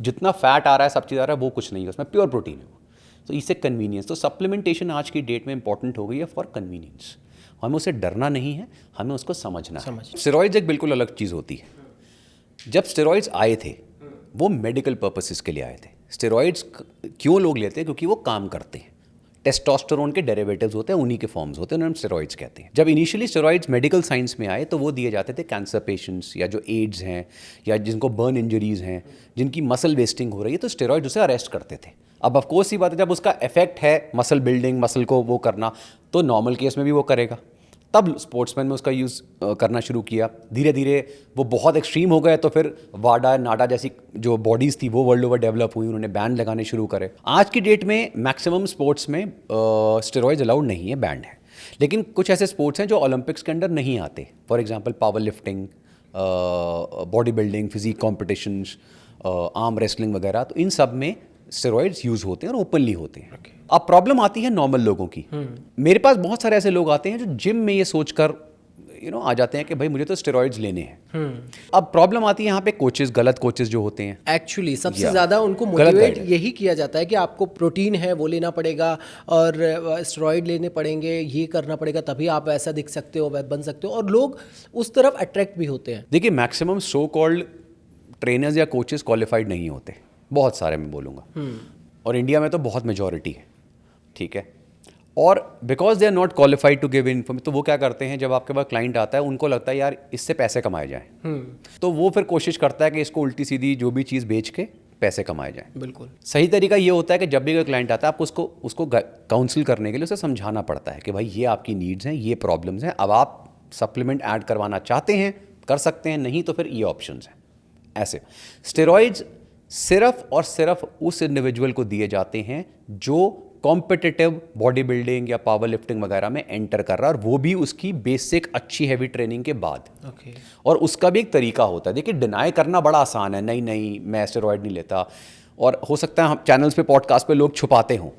जितना फैट आ रहा है, सब चीज़ आ रहा है, वो कुछ नहीं है, उसमें प्योर प्रोटीन है। तो इससे कन्वीनियंस, तो सप्लीमेंटेशन आज की डेट में इंपॉर्टेंट हो गई है फॉर कन्वीनियंस। हमें उसे डरना नहीं है, हमें उसको समझना है। स्टेरॉइड्स एक बिल्कुल अलग चीज़ होती है। जब स्टेरॉइड्स आए थे वो मेडिकल पर्पसेस के लिए आए थे। स्टेरॉइड्स क्यों लोग लेते हैं? क्योंकि वो काम करते हैं। टेस्टोस्टेरोन के डेरिवेटिव्स होते हैं, उन्हीं के फॉर्म्स होते हैं, उन्हें हम स्टेरॉइड्स कहते हैं। जब इनिशियली स्टेरॉइड्स मेडिकल साइंस में आए तो वो दिए जाते थे कैंसर पेशेंट्स, या जो एड्स हैं, या जिनको बर्न इंजरीज हैं, जिनकी मसल वेस्टिंग हो रही है, तो स्टेरॉइड उसे अरेस्ट करते थे। अब ऑफकोर्स ही बात है, जब उसका इफेक्ट है मसल बिल्डिंग, मसल को वो करना, तो नॉर्मल केस में भी वो करेगा। तब स्पोर्ट्समैन में उसका यूज़ करना शुरू किया। धीरे धीरे वो बहुत एक्सट्रीम हो गए, तो फिर वाडा, नाडा जैसी जो बॉडीज़ थी वो वर्ल्ड ओवर डेवलप हुई, उन्होंने बैन लगाने शुरू करे। आज की डेट में मैक्सिमम स्पोर्ट्स में स्टेरॉइड्स अलाउड नहीं है, बैंड है। लेकिन कुछ ऐसे स्पोर्ट्स हैं जो ओलंपिक्स के अंडर नहीं आते। For example power lifting, body building, physique competitions, arm wrestling वगैरह, तो इन सब में स्टेरॉइड्स यूज़ होते हैं और ओपनली होते हैं। अब प्रॉब्लम आती है नॉर्मल लोगों की। मेरे पास बहुत सारे ऐसे लोग आते हैं जो जिम में ये सोचकर आ जाते हैं कि भाई मुझे तो स्टेरॉइड्स लेने हैं। अब प्रॉब्लम आती है यहाँ पे कोचेस, गलत कोचेस जो होते हैं। एक्चुअली सबसे ज़्यादा उनको मोटिवेट यही किया जाता है कि आपको प्रोटीन है वो लेना पड़ेगा और स्टेरॉइड लेने पड़ेंगे, ये करना पड़ेगा, तभी आप ऐसा दिख सकते हो, बन सकते हो, और लोग उस तरफ अट्रैक्ट भी होते हैं। देखिए, मैक्सिमम सो कॉल्ड ट्रेनर्स या कोचेस क्वालिफाइड नहीं होते, बहुत सारे मैं बोलूँगा, और इंडिया में तो बहुत मेजॉरिटी है, ठीक है। और because they are not qualified to give information, तो वो क्या करते हैं, जब आपके पास क्लाइंट आता है, उनको लगता है यार इससे पैसे कमाए जाएं, तो वो फिर कोशिश करता है कि इसको उल्टी सीधी जो भी चीज़ बेच के पैसे कमाए जाएं। बिल्कुल सही तरीका ये होता है कि जब भी कोई क्लाइंट आता है, आपको उसको काउंसिल करने के लिए उसे समझाना पड़ता है कि भाई ये आपकी नीड्स हैं, ये प्रॉब्लम्स हैं, अब आप सप्लीमेंट ऐड करवाना चाहते हैं कर सकते हैं, नहीं तो फिर ये ऑप्शंस हैं। ऐसे स्टेरॉइड्स सिर्फ और सिर्फ उस इंडिविजुअल को दिए जाते हैं जो कॉम्पिटिटिव बॉडी बिल्डिंग या पावर लिफ्टिंग वगैरह में एंटर कर रहा है, और वो भी उसकी बेसिक अच्छी हैवी ट्रेनिंग के बाद। और उसका भी एक तरीका होता है। देखिए, डिनाई करना बड़ा आसान है, नहीं नहीं मैं स्टेरॉइड नहीं लेता, और हो सकता है हम चैनल्स पे, पॉडकास्ट पे लोग छुपाते हों,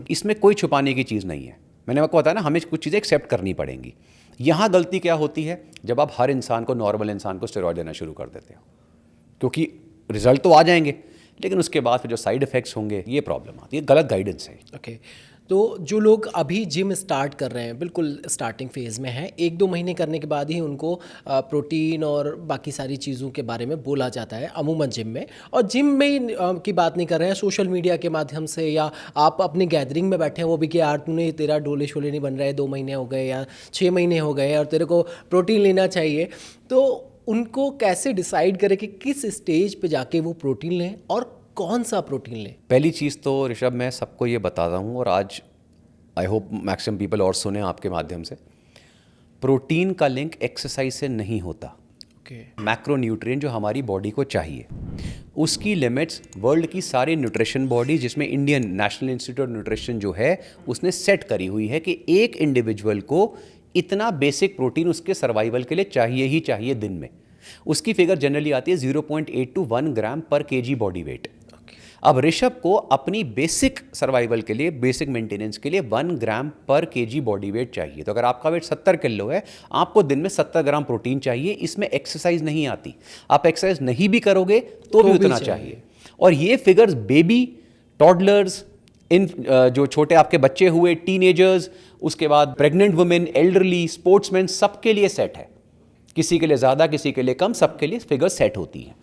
इसमें कोई छुपाने की चीज़ नहीं है। मैंने आपको बताया ना, हमें कुछ चीज़ें एक्सेप्ट करनी पड़ेंगी। यहाँ गलती क्या होती है, जब आप हर इंसान को, नॉर्मल इंसान को स्टेरॉइड देना शुरू कर देते हो, क्योंकि रिजल्ट तो आ जाएंगे, लेकिन उसके बाद फिर जो साइड इफ़ेक्ट्स होंगे, ये प्रॉब्लम आती है। गलत गाइडेंस है। ओके, तो जो लोग अभी जिम स्टार्ट कर रहे हैं, बिल्कुल स्टार्टिंग फेज़ में हैं, 1-2 महीने करने के बाद ही उनको प्रोटीन और बाकी सारी चीज़ों के बारे में बोला जाता है अमूमन जिम में। और जिम में की बात नहीं कर रहे हैं, सोशल मीडिया के माध्यम से, या आप अपनी गैदरिंग में बैठे हैं, वो भी कि यार तूने, तेरा डोले शोले नहीं बन रहा है, 2 महीने हो गए या 6 महीने हो गए और तेरे को प्रोटीन लेना चाहिए, तो उनको कैसे डिसाइड करें कि किस स्टेज पे जाके वो प्रोटीन लें और कौन सा प्रोटीन लें? पहली चीज़ तो ऋषभ, मैं सबको ये बताता हूँ, और आज आई होप मैक्सिमम पीपल और सुने आपके माध्यम से, प्रोटीन का लिंक एक्सरसाइज से नहीं होता। मैक्रोन्यूट्रिएंट जो हमारी बॉडी को चाहिए, उसकी लिमिट्स वर्ल्ड की सारी न्यूट्रिशन बॉडी, जिसमें Indian national institute of nutrition जो है, उसने सेट करी हुई है कि एक इंडिविजुअल को इतना बेसिक प्रोटीन उसके सर्वाइवल के लिए चाहिए ही चाहिए दिन में। उसकी फिगर जनरली आती है 0.8 to 1 ग्राम पर केजी बॉडी वेट। अब ऋषभ को अपनी बेसिक सर्वाइवल के लिए, बेसिक मेंटेनेंस के लिए 1 ग्राम पर केजी बॉडी वेट चाहिए। तो अगर आपका वेट 70 किलो है, आपको दिन में 70 ग्राम प्रोटीन चाहिए। इसमें एक्सरसाइज नहीं आती, आप एक्सरसाइज नहीं भी करोगे तो भी उतना चाहिए। और ये फिगर्स बेबी, टॉडलर्स, इन जो छोटे आपके बच्चे हुए, टीनेजर्स, उसके बाद प्रेग्नेंट वुमेन, एल्डरली, स्पोर्ट्समैन, सबके लिए सेट है। किसी के लिए ज़्यादा, किसी के लिए कम, सबके लिए फिगर सेट होती है।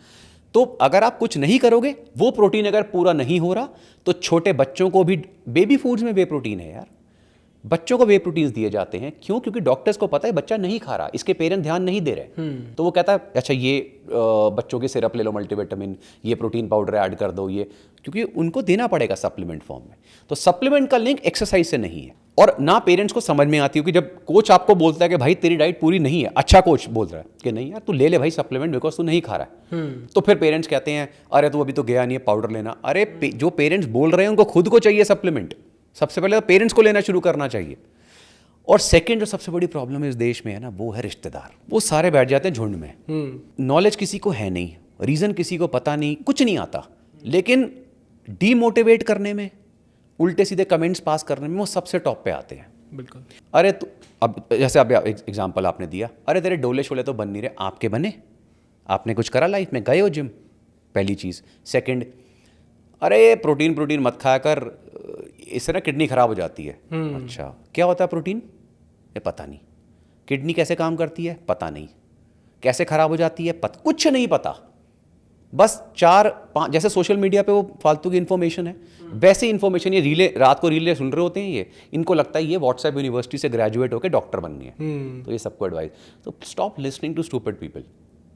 तो अगर आप कुछ नहीं करोगे, वो प्रोटीन अगर पूरा नहीं हो रहा, तो छोटे बच्चों को भी बेबी फूड्स में वे प्रोटीन है यार, बच्चों को वे प्रोटीन्स दिए जाते हैं। क्यों? क्योंकि डॉक्टर्स को पता है बच्चा नहीं खा रहा, इसके पेरेंट्स ध्यान नहीं दे रहे, तो वो कहता है अच्छा ये बच्चों के सिरप ले लो मल्टीविटामिन, ये प्रोटीन पाउडर ऐड कर दो, ये क्योंकि उनको देना पड़ेगा सप्लीमेंट फॉर्म में। तो सप्लीमेंट का लिंक एक्सरसाइज से नहीं है, और ना पेरेंट्स को समझ में आती है कि जब कोच आपको बोलता है कि भाई तेरी डाइट पूरी नहीं है, अच्छा कोच बोल रहा है कि नहीं यार तू ले ले भाई सप्लीमेंट बिकॉज तू नहीं खा रहा है, तो फिर पेरेंट्स कहते हैं अरे तू अभी तो गया नहीं है पाउडर लेना। अरे जो पेरेंट्स बोल रहे हैं उनको खुद को चाहिए सप्लीमेंट, सबसे पहले तो पेरेंट्स को लेना शुरू करना चाहिए। और सेकंड जो सबसे बड़ी प्रॉब्लम इस देश में है ना, वो है रिश्तेदार। वो सारे बैठ जाते हैं झुंड में, नॉलेज किसी को है नहीं, रीजन किसी को पता नहीं, कुछ नहीं आता, लेकिन डीमोटिवेट करने में, उल्टे सीधे कमेंट्स पास करने में वो सबसे टॉप पे आते हैं। बिल्कुल। अरे तो अब जैसे अब एग्जांपल आपने दिया, अरे तेरे डोले शोले तो बन नहीं रहे, आपके बने? आपने कुछ करा लाइफ में? गए हो जिम? पहली चीज़। सेकंड, अरे प्रोटीन मत खाया कर, इससे ना किडनी खराब हो जाती है। अच्छा, क्या होता है प्रोटीन? ये पता नहीं। किडनी कैसे काम करती है? पता नहीं। कैसे खराब हो जाती है? कुछ नहीं पता। बस 4-5 जैसे सोशल मीडिया पे वो फालतू की इन्फॉर्मेशन है, वैसे इन्फॉर्मेशन ये रीले, रात को रीले सुन रहे होते हैं, ये इनको लगता है ये व्हाट्सएप यूनिवर्सिटी से ग्रेजुएट होकर डॉक्टर बन गए, तो ये सबको एडवाइस। तो stop listening to stupid people.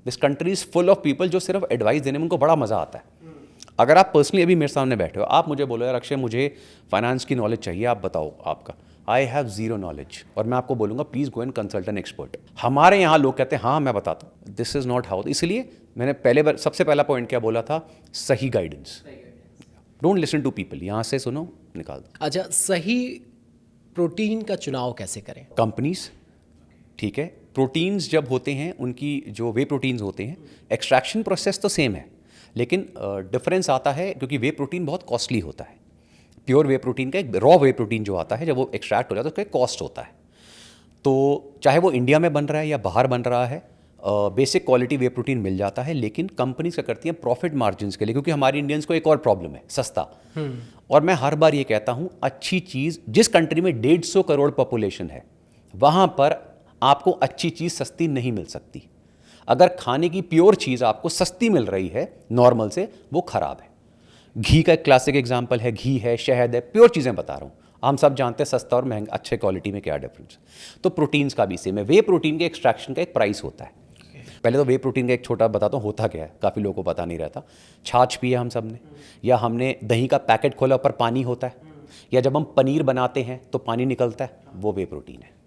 This country is full of people जो सिर्फ एडवाइस देने में उनको बड़ा मजा आता है। अगर आप पर्सनली अभी मेरे सामने बैठे हो, आप मुझे बोलो यार अक्षय मुझे फाइनेंस की नॉलेज चाहिए, आप बताओ आपका, आई हैव जीरो नॉलेज, और मैं आपको बोलूंगा please go and consult an expert. हमारे यहाँ लोग कहते हैं हाँ मैं बताता हूँ, दिस इज नॉट हाउ। इसलिए मैंने सबसे पहला पॉइंट क्या बोला था, सही guidance. Don't listen to people, यहाँ से सुनो निकाल दो। अच्छा, सही प्रोटीन का चुनाव कैसे करें? कंपनीज, ठीक है, प्रोटीन्स जब होते हैं उनकी जो वे प्रोटीन्स होते हैं, एक्सट्रैक्शन प्रोसेस तो सेम है, लेकिन डिफरेंस आता है क्योंकि वे प्रोटीन बहुत कॉस्टली होता है। प्योर वे प्रोटीन का एक रॉ वे प्रोटीन जो आता है जब वो एक्सट्रैक्ट हो जाता है उसका एक कॉस्ट होता है। तो चाहे वो इंडिया में बन रहा है या बाहर बन रहा है, बेसिक क्वालिटी वे प्रोटीन मिल जाता है, लेकिन कंपनीज क्या करती हैं प्रॉफिट मार्जिन्स के लिए, क्योंकि हमारी इंडियंस को एक और प्रॉब्लम है, सस्ता। और मैं हर बार ये कहता हूँ, अच्छी चीज़, जिस कंट्री में 150 करोड़ पॉपुलेशन है वहाँ पर आपको अच्छी चीज़ सस्ती नहीं मिल सकती। अगर खाने की प्योर चीज़ आपको सस्ती मिल रही है नॉर्मल से, वो खराब है। घी का एक क्लासिक एग्जांपल है, घी है, शहद है, प्योर चीज़ें बता रहा हूँ। हम सब जानते हैं सस्ता और महंगा, अच्छे क्वालिटी में क्या डिफरेंस। तो प्रोटीन्स का भी सेम है। वे प्रोटीन के एक्सट्रैक्शन का एक प्राइस होता है। पहले तो वे प्रोटीन का एक छोटा बताता हूँ होता क्या है, काफ़ी लोगों को पता नहीं रहता। छाछ पिए हम सब ने, या हमने दही का पैकेट खोला ऊपर पानी होता है, या जब हम पनीर बनाते हैं तो पानी निकलता है, वो वे प्रोटीन है।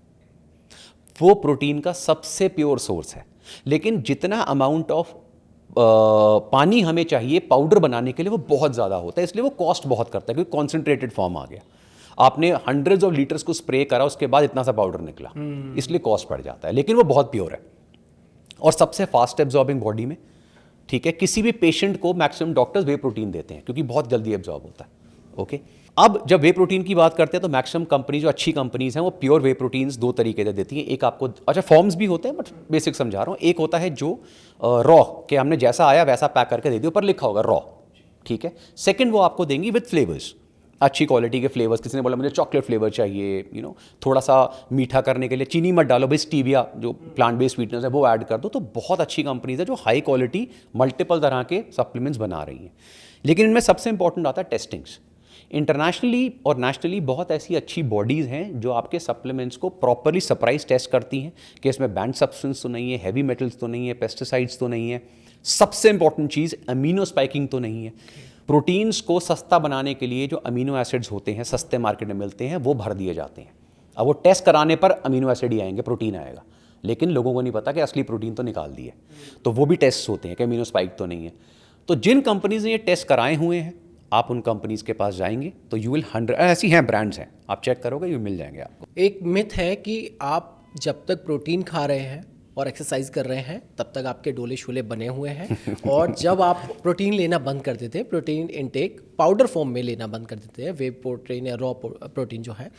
वो प्रोटीन का सबसे प्योर सोर्स है, लेकिन जितना अमाउंट ऑफ पानी हमें चाहिए पाउडर बनाने के लिए वो बहुत ज़्यादा होता है, इसलिए वो कॉस्ट बहुत करता है, क्योंकि कॉन्सेंट्रेटेड फॉर्म आ गया। आपने हंड्रेड्स ऑफ लीटर्स को स्प्रे करा, उसके बाद इतना सा पाउडर निकला, इसलिए कॉस्ट बढ़ जाता है, लेकिन वो बहुत प्योर है और सबसे फास्ट एब्जॉर्बिंग बॉडी में। ठीक है, किसी भी पेशेंट को मैक्सिमम डॉक्टर्स वे प्रोटीन देते हैं क्योंकि बहुत जल्दी एब्जॉर्ब होता है। ओके, अब जब वे प्रोटीन की बात करते हैं तो मैक्सिमम कंपनी, जो अच्छी कंपनीज हैं, वो प्योर वे प्रोटीन्स 2 तरीके से देती हैं। एक आपको, अच्छा फॉर्म्स भी होते हैं बट बेसिक समझा रहा हूँ। एक होता है जो रॉ, कि हमने जैसा आया वैसा पैक करके दे दिया, ऊपर लिखा होगा रॉ, ठीक है। सेकंड वो आपको देंगी विद फ्लेवर्स, अच्छी क्वालिटी के फ्लेवर्स। किसी ने बोला मुझे चॉकलेट फ्लेवर चाहिए, थोड़ा सा मीठा करने के लिए चीनी मत डालो भाई, स्टीविया जो प्लांट बेस्ड स्वीटनर्स है वो ऐड कर दो। तो बहुत अच्छी कंपनीज है जो हाई क्वालिटी मल्टीपल तरह के सप्लीमेंट्स बना रही हैं। लेकिन इनमें सबसे इंपॉर्टेंट आता है टेस्टिंग्स। इंटरनेशनली और नेशनली बहुत ऐसी अच्छी बॉडीज़ हैं जो आपके सप्लीमेंट्स को प्रॉपरली सरप्राइज टेस्ट करती हैं कि इसमें बैंड सब्सटेंस तो नहीं है, हैवी मेटल्स तो नहीं है, पेस्टिसाइड्स तो नहीं है, सबसे इंपॉर्टेंट चीज़ अमीनो स्पाइकिंग तो नहीं है। प्रोटीन्स को सस्ता बनाने के लिए जो अमीनो एसिड्स होते हैं सस्ते मार्केट में मिलते हैं, वो भर दिए जाते हैं। अब वो टेस्ट कराने पर अमीनो एसिड ही आएंगे, प्रोटीन आएगा, लेकिन लोगों को नहीं पता कि असली प्रोटीन तो निकाल दिए। तो वो भी टेस्ट होते हैं कि अमीनो स्पाइक तो नहीं है। तो जिन कंपनीज ने ये टेस्ट कराए हुए हैं, आप उन कंपनीज के पास जाएंगे तो यू विल 100, ऐसी हैं ब्रांड्स हैं, आप चेक करोगे ये मिल जाएंगे आपको। एक मिथ है कि आप जब तक प्रोटीन खा रहे हैं और एक्सरसाइज कर रहे हैं तब तक आपके डोले शोले बने हुए हैं, और जब आप प्रोटीन लेना बंद कर देते हैं, प्रोटीन इनटेक पाउडर फॉर्म में लेना बंद कर देते हैं, वे प्रोटीन या रॉ प्रोटीन जो है,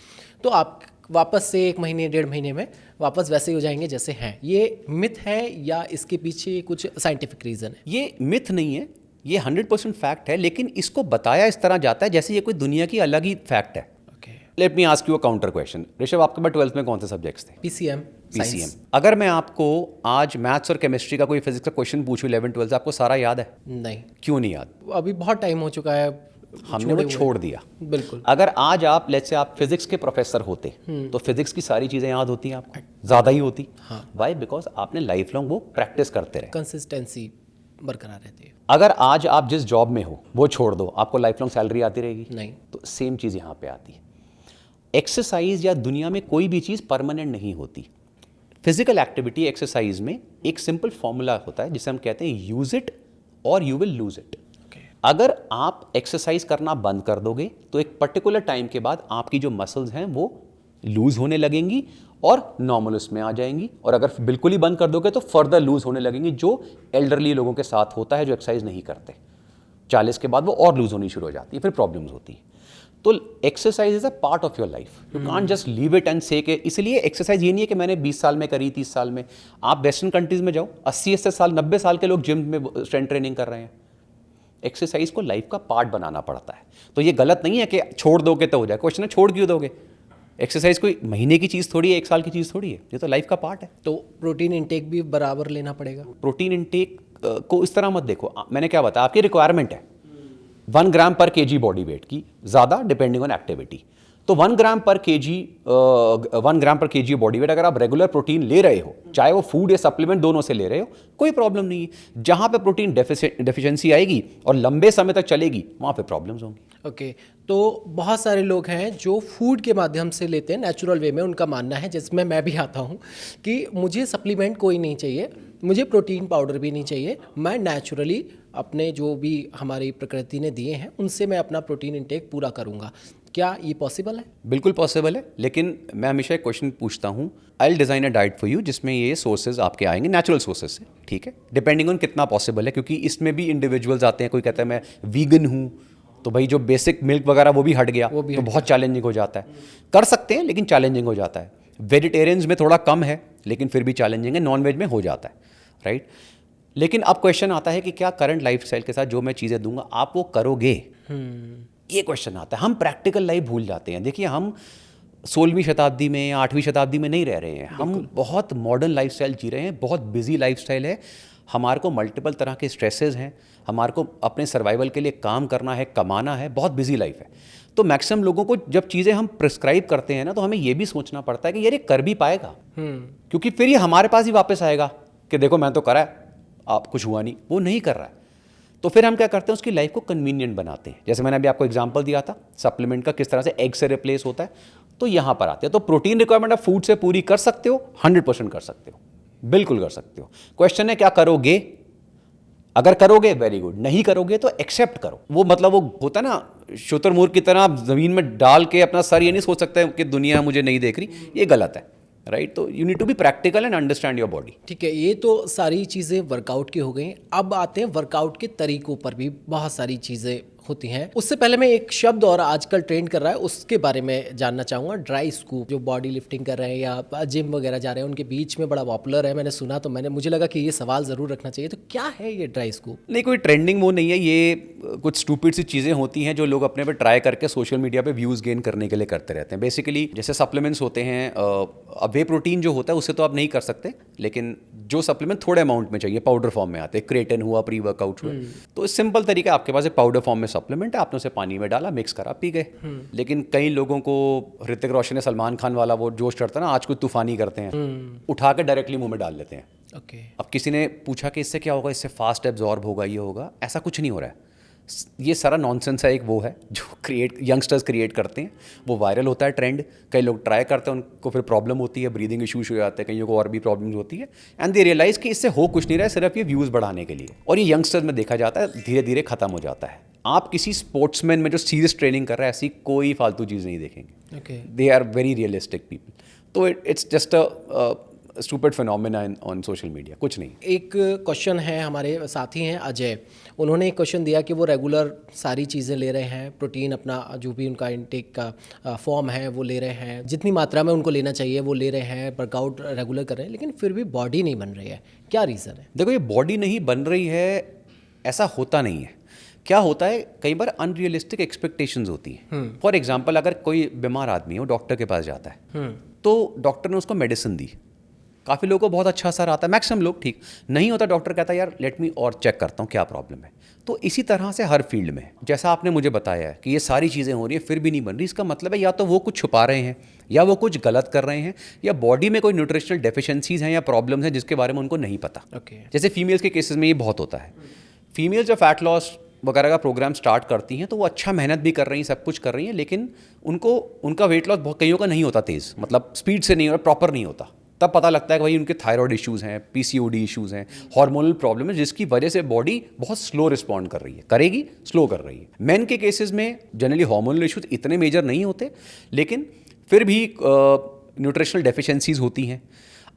तो आप वापस से 1 महीने 1.5 महीने में वापस वैसे ही हो जाएंगे जैसे हैं। ये मिथ है या इसके पीछे कुछ साइंटिफिक रीज़न है? ये मिथ नहीं है, ये 100% फैक्ट है, लेकिन इसको बताया इस तरह जाता है जैसे ये कोई दुनिया की अलग ही फैक्ट है। Let me ask you a counter question. Rishabh, आपके पास 12th में कौन से सब्जेक्ट्स थे? PCM, PCM। अगर मैं आपको आज मैथ्स और केमिस्ट्री का कोई फिजिक्स का क्वेश्चन पूछूं 11-12 से, आपको सारा याद है? नहीं, क्यों नहीं याद? अभी बहुत टाइम हो चुका है, हमने वो छोड़ दिया। बिल्कुल। अगर आज आप लेट्स से आप फिजिक्स के प्रोफेसर होते तो फिजिक्स की सारी चीजें याद होती हैं आपको, ज्यादा ही होती। वाई? बिकॉज आपने लाइफ लॉन्ग वो प्रैक्टिस करते रहे, कंसिस्टेंसी बरकरार रहती है। अगर आज आप जिस जॉब में हो वो छोड़ दो, आपको लाइफ लॉन्ग सैलरी आती रहेगी? नहीं। तो सेम चीज यहां पे आती है। एक्सरसाइज या दुनिया में कोई भी चीज परमानेंट नहीं होती। फिजिकल एक्टिविटी एक्सरसाइज में एक सिंपल फॉर्मूला होता है जिसे हम कहते हैं यूज इट और यू विल लूज इट। अगर आप एक्सरसाइज करना बंद कर दोगे तो एक पर्टिकुलर टाइम के बाद आपकी जो मसल्स हैं वो लूज होने लगेंगी और नॉर्मल उसमें आ जाएंगी, और अगर बिल्कुल ही बंद कर दोगे तो फर्दर लूज होने लगेंगी, जो एल्डरली लोगों के साथ होता है जो एक्सरसाइज नहीं करते। 40 के बाद वो और लूज होनी शुरू हो जाती है, फिर प्रॉब्लम्स होती है। तो exercise is a part of your life, you can't just leave it and से के। इसलिए एक्सरसाइज ये नहीं है कि मैंने 20 साल में करी, 30 साल में। आप वेस्टर्न कंट्रीज में जाओ, 80 साल 90 साल के लोग जिम में स्ट्रेंथ ट्रेनिंग कर रहे हैं। एक्सरसाइज को लाइफ का पार्ट बनाना पड़ता है। तो ये गलत नहीं है कि छोड़ दोगे तो हो जाए। क्वेश्चन है छोड़ क्यों दोगे? एक्सरसाइज कोई महीने की चीज़ थोड़ी है, 1 साल की चीज़ थोड़ी है, ये तो लाइफ का पार्ट है। तो प्रोटीन इंटेक भी बराबर लेना पड़ेगा। प्रोटीन इंटेक को इस तरह मत देखो। मैंने क्या बताया, आपकी रिक्वायरमेंट है 1 ग्राम पर केजी बॉडी वेट की, ज़्यादा डिपेंडिंग ऑन एक्टिविटी। तो 1 ग्राम पर केजी बॉडी वेट अगर आप रेगुलर प्रोटीन ले रहे हो, चाहे वो फूड या सप्लीमेंट दोनों से ले रहे हो, कोई प्रॉब्लम नहीं है। जहाँ पे प्रोटीन डेफिशिएंसी आएगी और लंबे समय तक चलेगी, वहाँ पे प्रॉब्लम्स होंगी। ओके, तो बहुत सारे लोग हैं जो फूड के माध्यम से लेते हैं नेचुरल वे में। उनका मानना है, जिसमें मैं भी आता हूँ, कि मुझे सप्लीमेंट कोई नहीं चाहिए, मुझे प्रोटीन पाउडर भी नहीं चाहिए, मैं नेचुरली अपने जो भी हमारी प्रकृति ने दिए हैं उनसे मैं अपना प्रोटीन इंटेक पूरा करूँगा। क्या ये पॉसिबल है? बिल्कुल पॉसिबल है, लेकिन मैं हमेशा एक क्वेश्चन पूछता हूँ, I will design a diet for you जिसमें ये सोर्सेज आपके आएंगे नेचुरल सोर्सेज से, ठीक है? डिपेंडिंग ऑन कितना पॉसिबल है, क्योंकि इसमें भी इंडिविजुअल्स आते हैं। कोई कहता है मैं वीगन हूँ, तो भाई जो बेसिक मिल्क वगैरह वो भी हट गया, तो बहुत चैलेंजिंग हो जाता है। कर सकते हैं लेकिन चैलेंजिंग हो जाता है। वेजिटेरियंस में थोड़ा कम है लेकिन फिर भी चैलेंजिंग है, नॉन वेज में हो जाता है, राइट? लेकिन अब क्वेश्चन आता है कि क्या करंट लाइफस्टाइल के साथ जो मैं चीज़ें दूंगा आप वो करोगे? ये क्वेश्चन आता है। हम प्रैक्टिकल लाइफ भूल जाते हैं। देखिए, हम 16वीं शताब्दी में या 8वीं शताब्दी में नहीं रह रहे हैं, हम बहुत मॉडर्न लाइफस्टाइल जी रहे हैं, बहुत बिजी लाइफस्टाइल है। हमारे को मल्टीपल तरह के स्ट्रेसेस हैं, हमारे को अपने सर्वाइवल के लिए काम करना है, कमाना है, बहुत बिजी लाइफ है। तो मैक्सिमम लोगों को जब चीज़ें हम प्रिस्क्राइब करते हैं ना, तो हमें ये भी सोचना पड़ता है कि यार ये कर भी पाएगा, क्योंकि फिर ये हमारे पास ही वापस आएगा कि देखो मैं तो करा है, आप कुछ हुआ नहीं। वो नहीं कर रहा है, तो फिर हम क्या करते हैं, उसकी लाइफ को कन्वीनियंट बनाते हैं। जैसे मैंने अभी आपको एग्जांपल दिया था सप्लीमेंट का, किस तरह से एग से रिप्लेस होता है, तो यहाँ पर आते हैं। तो प्रोटीन रिक्वायरमेंट आप फूड से पूरी कर सकते हो, 100% कर सकते हो, बिल्कुल कर सकते हो। क्वेश्चन है क्या करोगे? अगर करोगे वेरी गुड, नहीं करोगे तो एक्सेप्ट करो। वो मतलब वो होता है ना, शुतुरमुर्ग की तरह आप जमीन में डाल के अपना सर ये नहीं सोच सकते कि दुनिया मुझे नहीं देख रही, ये गलत है, राइट? तो you need to be practical and understand your body. ठीक है, ये तो सारी चीज़ें वर्कआउट की हो गई। अब आते हैं वर्कआउट के तरीकों पर भी बहुत सारी चीज़ें होती हैं। उससे पहले मैं एक शब्द और आजकल ट्रेंड कर रहा है उसके बारे में जानना चाहूँगा, ड्राई स्कूप। जो बॉडी लिफ्टिंग कर रहे हैं या जिम वगैरह जा रहे हैं उनके बीच में बड़ा पॉपुलर है, मैंने सुना, तो मुझे लगा कि ये सवाल ज़रूर रखना चाहिए। तो क्या है ये ड्राई स्कूप? नहीं, कोई ट्रेंडिंग वो नहीं है, ये कुछ स्टूपिड सी चीज़ें होती हैं जो लोग अपने पे ट्राई करके सोशल मीडिया पे व्यूज़ गेन करने के लिए करते रहते हैं। बेसिकली जैसे सप्लीमेंट्स होते हैं, अब वे प्रोटीन जो होता है उससे तो आप नहीं कर सकते, लेकिन जो सप्लीमेंट थोड़े अमाउंट में चाहिए पाउडर फॉर्म में आते हैं, क्रेटिन हुआ, प्री वर्कआउट हुआ, तो सिंपल तरीका आपके पास एक पाउडर फॉर्म में सप्लीमेंट है, आपने उसे पानी में डाला, मिक्स करा, पी गए। लेकिन कई लोगों को ऋतिक रोशन या सलमान खान वाला वो जोश चढ़ता है ना, आज कुछ तूफानी करते हैं, उठा के डायरेक्टली मुंह में डाल लेते हैं। ओके। अब किसी ने पूछा कि इससे क्या होगा, इससे फास्ट एब्जॉर्ब होगा, ये होगा, ऐसा कुछ नहीं हो रहा है। ये सारा नॉनसेंस है। एक वो है जो यंगस्टर्स क्रिएट करते हैं, वो वायरल होता है ट्रेंड, कई लोग ट्राई करते हैं, उनको फिर प्रॉब्लम होती है, ब्रीदिंग इशूज हो जाते हैं, कईयों को और भी प्रॉब्लम्स होती है, एंड दे रियलाइज कि इससे हो कुछ नहीं रहा है, सिर्फ ये व्यूज़ बढ़ाने के लिए। और ये यंगस्टर्स में देखा जाता है, धीरे धीरे खत्म हो जाता है। आप किसी स्पोर्ट्समैन में जो सीरियस ट्रेनिंग कर रहा है, ऐसी कोई फालतू चीज़ नहीं देखेंगे। Okay. They are very realistic people. तो it's just a stupid phenomena on social media, कुछ नहीं। एक क्वेश्चन है, हमारे साथी हैं अजय, उन्होंने एक क्वेश्चन दिया कि वो रेगुलर सारी चीज़ें ले रहे हैं, प्रोटीन अपना जो भी उनका इनटेक का फॉर्म है वो ले रहे हैं, जितनी मात्रा में उनको लेना चाहिए वो ले रहे हैं, वर्कआउट रेगुलर कर रहे हैं, लेकिन फिर भी बॉडी नहीं बन रही है। क्या रीज़न है? देखो, ये बॉडी नहीं बन रही है ऐसा होता नहीं है। क्या होता है, कई बार अनरियलिस्टिक एक्सपेक्टेशंस होती हैं। फॉर एग्जांपल, अगर कोई बीमार आदमी हो, डॉक्टर के पास जाता है, तो डॉक्टर ने उसको मेडिसिन दी, काफ़ी लोगों को बहुत अच्छा असर आता है, मैक्सिमम लोग ठीक नहीं होता, डॉक्टर कहता है यार लेट मी और चेक करता हूँ क्या प्रॉब्लम है। तो इसी तरह से हर फील्ड में जैसा आपने मुझे बताया है कि ये सारी चीज़ें हो रही हैं फिर भी नहीं बन रही, इसका मतलब है या तो वो कुछ छुपा रहे हैं या वो कुछ गलत कर रहे हैं या बॉडी में कोई न्यूट्रिशनल डेफिशिएंसीज हैं या प्रॉब्लम्स हैं जिसके बारे में उनको नहीं पता। ओके। जैसे फीमेल्स के केसेस में ये बहुत होता है। फीमेल्स जब फैट लॉस वगैरह का प्रोग्राम स्टार्ट करती हैं तो वो अच्छा मेहनत भी कर रही हैं, सब कुछ कर रही हैं, लेकिन उनको उनका वेट लॉस बहुत कईयों का नहीं होता तेज़, मतलब स्पीड से नहीं, और प्रॉपर नहीं होता। तब पता लगता है कि भाई उनके थायराइड इश्यूज़ हैं, पीसीओडी इश्यूज़ हैं, हार्मोनल प्रॉब्लम है, जिसकी वजह से बॉडी बहुत स्लो रिस्पॉन्ड कर रही है, करेगी स्लो कर रही है। मेन के केसेस में जनरली हार्मोनल इश्यूज इतने मेजर नहीं होते, लेकिन फिर भी न्यूट्रिशनल डेफिशिएंसीज होती हैं।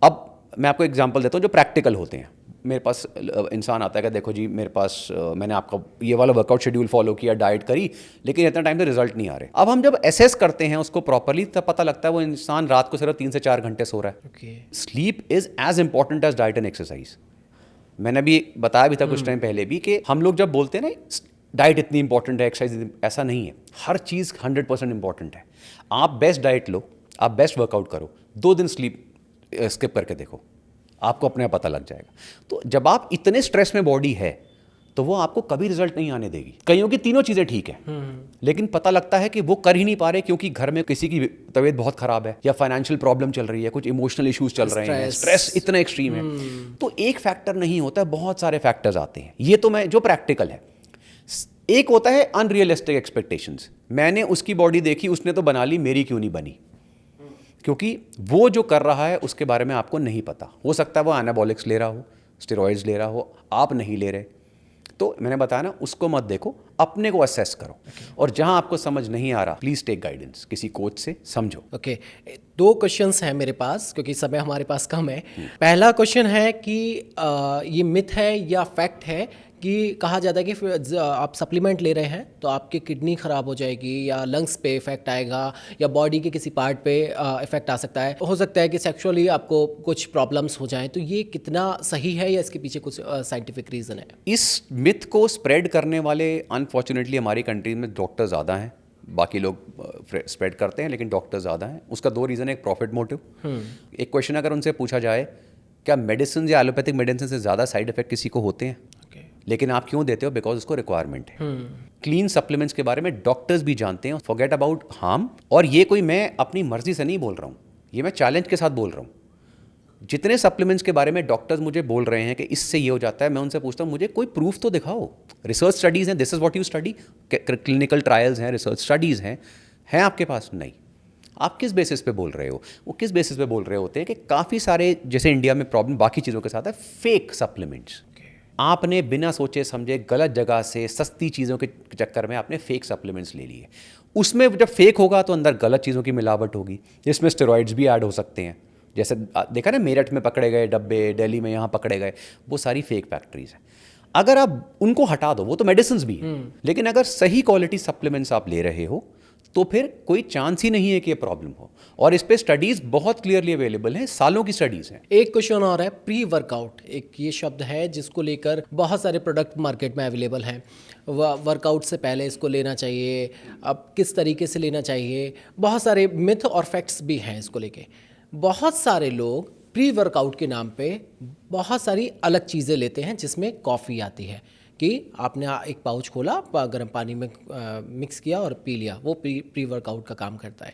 अब मैं आपको एग्जांपल देता हूँ जो प्रैक्टिकल होते हैं। मेरे पास इंसान आता है कि देखो जी मेरे पास मैंने आपका ये वाला वर्कआउट शेड्यूल फॉलो किया, डाइट करी, लेकिन इतना टाइम से रिजल्ट नहीं आ रहे। अब हम जब एसेस करते हैं उसको प्रॉपरली तब पता लगता है वो इंसान रात को सिर्फ 3 से 4 घंटे सो रहा है। Okay. Sleep is as important as diet and exercise. मैंने भी बताया भी था कुछ टाइम पहले भी कि हम लोग जब बोलते हैं ना डाइट इतनी इंपॉर्टेंट है, एक्सरसाइज, ऐसा नहीं है। हर चीज़ 100% इंपॉर्टेंट है। आप बेस्ट डाइट लो, आप बेस्ट वर्कआउट करो, 2 दिन स्लीप स्किप करके देखो, आपको अपने आप पता लग जाएगा। तो जब आप इतने स्ट्रेस में बॉडी है तो वो आपको कभी रिजल्ट नहीं आने देगी। कईयों की तीनों चीज़ें ठीक है, लेकिन पता लगता है कि वो कर ही नहीं पा रहे क्योंकि घर में किसी की तबीयत बहुत खराब है या फाइनेंशियल प्रॉब्लम चल रही है, कुछ इमोशनल इश्यूज चल रहे हैं, स्ट्रेस इतना एक्सट्रीम है। तो एक फैक्टर नहीं होता, बहुत सारे फैक्टर्स आते हैं। ये तो मैं जो प्रैक्टिकल है। एक होता है अनरियलिस्टिक एक्सपेक्टेशंस। मैंने उसकी बॉडी देखी, उसने तो बना ली, मेरी क्यों नहीं बनी? क्योंकि वो जो कर रहा है उसके बारे में आपको नहीं पता। हो सकता है वो एनाबॉलिक्स ले रहा हो, स्टेरॉइड्स ले रहा हो, आप नहीं ले रहे। तो मैंने बताया ना, उसको मत देखो, अपने को असेस करो। और जहां आपको समझ नहीं आ रहा प्लीज टेक गाइडेंस, किसी कोच से समझो। ओके। 2 क्वेश्चंस हैं मेरे पास क्योंकि समय हमारे पास कम है। पहला क्वेश्चन है कि ये मिथ है या फैक्ट है कि कहा जाता है कि आप सप्लीमेंट ले रहे हैं तो आपकी किडनी ख़राब हो जाएगी या लंग्स पे इफेक्ट आएगा या बॉडी के किसी पार्ट पे इफेक्ट आ सकता है, हो सकता है कि सेक्सुअली आपको कुछ प्रॉब्लम्स हो जाएं। तो ये कितना सही है या इसके पीछे कुछ साइंटिफिक रीज़न है? इस मिथ को स्प्रेड करने वाले अनफॉर्चुनेटली हमारी कंट्री में डॉक्टर ज़्यादा हैं, बाकी लोग स्प्रेड करते हैं लेकिन डॉक्टर ज़्यादा हैं। उसका 2 रीज़न है। एक प्रॉफिट मोटिव। एक क्वेश्चन अगर उनसे पूछा जाए क्या मेडिसिन या एलोपैथिक मेडिसिन से ज़्यादा साइड इफेक्ट किसी को होते हैं, लेकिन आप क्यों देते हो? बिकॉज उसको रिक्वायरमेंट है। क्लीन सप्लीमेंट्स के बारे में डॉक्टर्स भी जानते हैं, फॉरगेट अबाउट हार्म। और ये कोई मैं अपनी मर्जी से नहीं बोल रहा हूँ, ये मैं चैलेंज के साथ बोल रहा हूँ। जितने सप्लीमेंट्स के बारे में डॉक्टर्स मुझे बोल रहे हैं कि इससे ये हो जाता है, मैं उनसे पूछता हूँ मुझे कोई प्रूफ तो दिखाओ। रिसर्च स्टडीज़ हैं, this is what you study, clinical trials हैं, रिसर्च स्टडीज़ हैं आपके पास? नहीं। आप किस बेसिस पे बोल रहे हो? वो किस बेसिस पे बोल रहे होते हैं कि काफ़ी सारे, जैसे इंडिया में प्रॉब्लम बाकी चीज़ों के साथ है, फेक सप्लीमेंट्स। आपने बिना सोचे समझे गलत जगह से सस्ती चीज़ों के चक्कर में आपने फेक सप्लीमेंट्स ले लिए। उसमें जब फेक होगा तो अंदर गलत चीज़ों की मिलावट होगी, जिसमें स्टेरॉइड्स भी ऐड हो सकते हैं। जैसे देखा ना, मेरठ में पकड़े गए डब्बे, दिल्ली में यहाँ पकड़े गए, वो सारी फेक फैक्ट्रीज हैं। अगर आप उनको हटा दो, वो तो मेडिसिन भी हैं, लेकिन अगर सही क्वालिटी सप्लीमेंट्स आप ले रहे हो तो फिर कोई चांस ही नहीं है कि ये प्रॉब्लम हो। और इस पे स्टडीज़ बहुत क्लियरली अवेलेबल हैं, सालों की स्टडीज़ हैं। एक क्वेश्चन और है, प्री वर्कआउट एक ये शब्द है जिसको लेकर बहुत सारे प्रोडक्ट मार्केट में अवेलेबल हैं। वर्कआउट से पहले इसको लेना चाहिए, अब किस तरीके से लेना चाहिए, बहुत सारे मिथ और फैक्ट्स भी हैं इसको लेके। बहुत सारे लोग प्री वर्कआउट के नाम पे बहुत सारी अलग चीज़ें लेते हैं, जिसमें कॉफ़ी आती है कि आपने एक पाउच खोला, गर्म पानी में मिक्स किया और पी लिया, वो प्री वर्कआउट का काम करता है।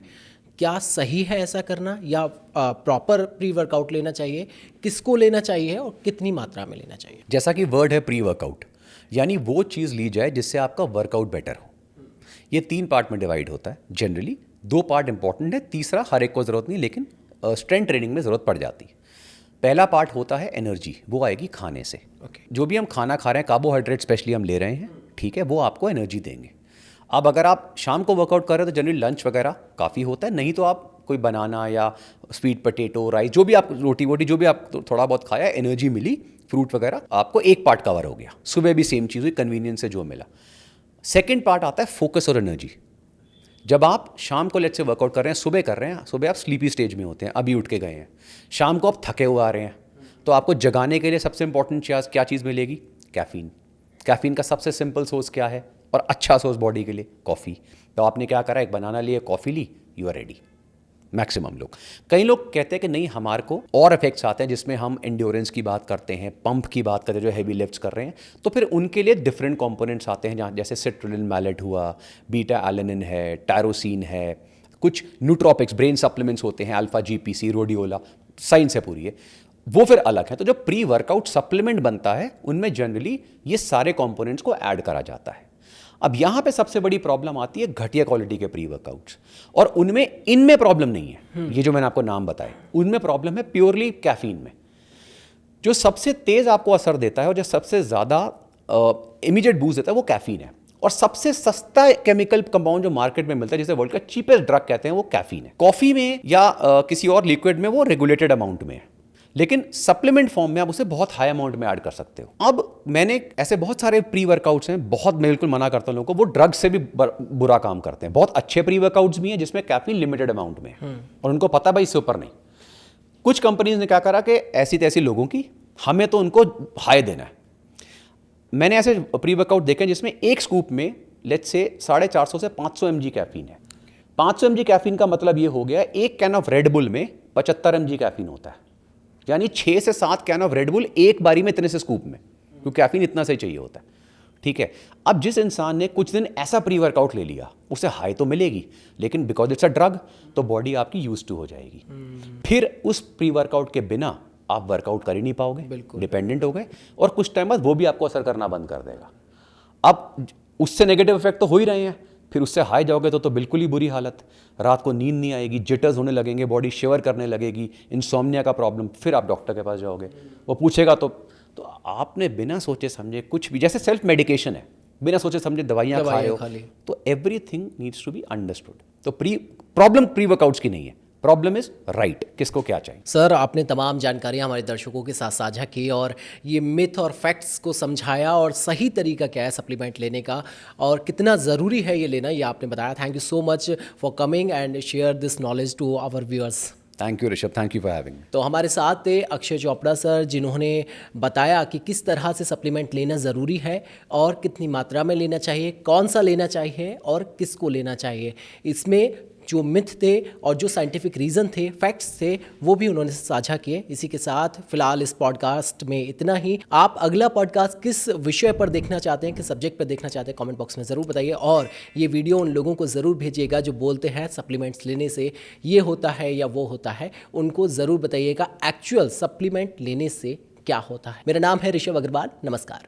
क्या सही है ऐसा करना या प्रॉपर प्री वर्कआउट लेना चाहिए? किसको लेना चाहिए और कितनी मात्रा में लेना चाहिए? जैसा कि वर्ड है प्री वर्कआउट, यानी वो चीज़ ली जाए जिससे आपका वर्कआउट बेटर हो। ये 3 पार्ट में डिवाइड होता है जनरली। 2 पार्ट इंपॉर्टेंट है, तीसरा हर एक को ज़रूरत नहीं, लेकिन स्ट्रेंथ ट्रेनिंग में ज़रूरत पड़ जाती है। पहला पार्ट होता है एनर्जी, वो आएगी खाने से। जो भी हम खाना खा रहे हैं, कार्बोहाइड्रेट स्पेशली हम ले रहे हैं, ठीक है, वो आपको एनर्जी देंगे। अब अगर आप शाम को वर्कआउट कर रहे हो तो जनरली लंच वगैरह काफ़ी होता है, नहीं तो आप कोई बनाना या स्वीट पोटैटो, राइस, जो भी आप रोटी वोटी जो भी आप थोड़ा बहुत खाया, एनर्जी मिली, फ्रूट वगैरह, आपको एक पार्ट कवर हो गया। सुबह भी सेम चीज़ हुई, कन्वीनियंस से जो मिला। सेकेंड पार्ट आता है फोकस और एनर्जी। जब आप शाम को लेट से वर्कआउट कर रहे हैं, सुबह कर रहे हैं, सुबह आप स्लीपी स्टेज में होते हैं, अभी उठ के गए हैं, शाम को आप थके हुए आ रहे हैं, तो आपको जगाने के लिए सबसे इंपॉर्टेंट क्या चीज़ मिलेगी? कैफीन। कैफीन का सबसे सिंपल सोर्स क्या है और अच्छा सोर्स बॉडी के लिए? कॉफ़ी। तो आपने क्या करा, एक बनाना लिए, कॉफ़ी ली, यू आर रेडी। मैक्सिमम लोग। कई लोग कहते हैं कि नहीं, हमारे को और इफेक्ट्स आते हैं जिसमें हम एंड्योरेंस की बात करते हैं, पंप की बात करते हैं, जो हैवी लिफ्ट्स कर रहे हैं, तो फिर उनके लिए डिफरेंट कंपोनेंट्स आते हैं, जहाँ जैसे सिट्रुलिन मैलेट हुआ, बीटा एलेनिन है, टायरोसिन है, कुछ न्यूट्रोपिक्स ब्रेन सप्लीमेंट्स होते हैं, अल्फा जीपीसी, रोडियोला, साइंस है पूरी है, वो फिर अलग है। तो जो प्री वर्कआउट सप्लीमेंट बनता है उनमें जनरली ये सारे कंपोनेंट्स को ऐड करा जाता है। अब यहाँ पे सबसे बड़ी प्रॉब्लम आती है घटिया क्वालिटी के प्री वर्कआउट्स, और उनमें इनमें प्रॉब्लम नहीं है, ये जो मैंने आपको नाम बताए, उनमें प्रॉब्लम है प्योरली कैफीन में। जो सबसे तेज आपको असर देता है और जो सबसे ज़्यादा इमीडिएट बूस्ट देता है वो कैफीन है, और सबसे सस्ता केमिकल कंपाउंड जो मार्केट में मिलता है, जिसे वर्ल्ड का चीपेस्ट ड्रग कहते हैं, वो कैफीन है। कॉफ़ी में या किसी और लिक्विड में वो रेगुलेटेड अमाउंट में है, लेकिन सप्लीमेंट फॉर्म में आप उसे बहुत हाई अमाउंट में ऐड कर सकते हो। अब मैंने ऐसे बहुत सारे प्री वर्कआउट्स हैं, बहुत मैं बिल्कुल मना करता हूं लोगों को, वो ड्रग्स से भी बुरा काम करते हैं। बहुत अच्छे प्री वर्कआउट्स भी हैं जिसमें कैफीन लिमिटेड अमाउंट में है और उनको पता भाई इससे ऊपर नहीं। कुछ कंपनीज ने क्या करा कि ऐसी तैसी लोगों की, हमें तो उनको हाई देना है। मैंने ऐसे प्री वर्कआउट देखे जिसमें एक स्कूप में लेट्स से 450 से 500 mg कैफीन है। 500 mg कैफीन का मतलब ये हो गया, एक कैन ऑफ रेड बुल में 75 mg कैफीन होता है, यानी 6 से 7 कैन ऑफ रेड बुल एक बारी में इतने से स्कूप में, क्योंकि कैफीन इतना से चाहिए होता है। ठीक है, अब जिस इंसान ने कुछ दिन ऐसा प्री वर्कआउट ले लिया, उसे हाई तो मिलेगी, लेकिन बिकॉज इट्स अ ड्रग तो बॉडी आपकी यूज टू हो जाएगी। फिर उस प्री वर्कआउट के बिना आप वर्कआउट कर ही नहीं पाओगे, डिपेंडेंट हो गए, और कुछ टाइम बाद वो भी आपको असर करना बंद कर देगा। अब उससे नेगेटिव इफेक्ट तो हो ही रहे हैं, फिर उससे हाई जाओगे तो बिल्कुल ही बुरी हालत, रात को नींद नहीं आएगी, जिटर्स होने लगेंगे, बॉडी शिवर करने लगेगी, इंसोम्निया का प्रॉब्लम, फिर आप डॉक्टर के पास जाओगे, वो पूछेगा तो आपने बिना सोचे समझे कुछ भी, जैसे सेल्फ मेडिकेशन है, बिना सोचे समझे दवाइयाँ खा रहे हो, तो everything needs to be understood. तो प्रॉब्लम प्री वर्कआउट्स की नहीं है, प्रॉब्लम इज राइट, किसको क्या चाहिए। सर, आपने तमाम जानकारियां हमारे दर्शकों के साथ साझा की और ये मिथ और फैक्ट्स को समझाया, और सही तरीका क्या है सप्लीमेंट लेने का और कितना ज़रूरी है ये लेना, ये आपने बताया। Thank you so much for coming and share this knowledge to our viewers. Thank you Rishabh, thank you for having me. तो हमारे साथ थे अक्षय चोपड़ा सर, जिन्होंने बताया कि किस तरह से सप्लीमेंट लेना ज़रूरी है और कितनी मात्रा में लेना चाहिए, कौन सा लेना चाहिए और किसको लेना चाहिए। इसमें जो मिथ थे और जो साइंटिफिक रीज़न थे, फैक्ट्स थे, वो भी उन्होंने साझा किए। इसी के साथ फिलहाल इस पॉडकास्ट में इतना ही। आप अगला पॉडकास्ट किस विषय पर देखना चाहते हैं, किस सब्जेक्ट पर देखना चाहते हैं, कमेंट बॉक्स में ज़रूर बताइए, और ये वीडियो उन लोगों को ज़रूर भेजिएगा जो बोलते हैं सप्लीमेंट्स लेने से ये होता है या वो होता है। उनको ज़रूर बताइएगा एक्चुअल सप्लीमेंट लेने से क्या होता है। मेरा नाम है ऋषभ अग्रवाल, नमस्कार।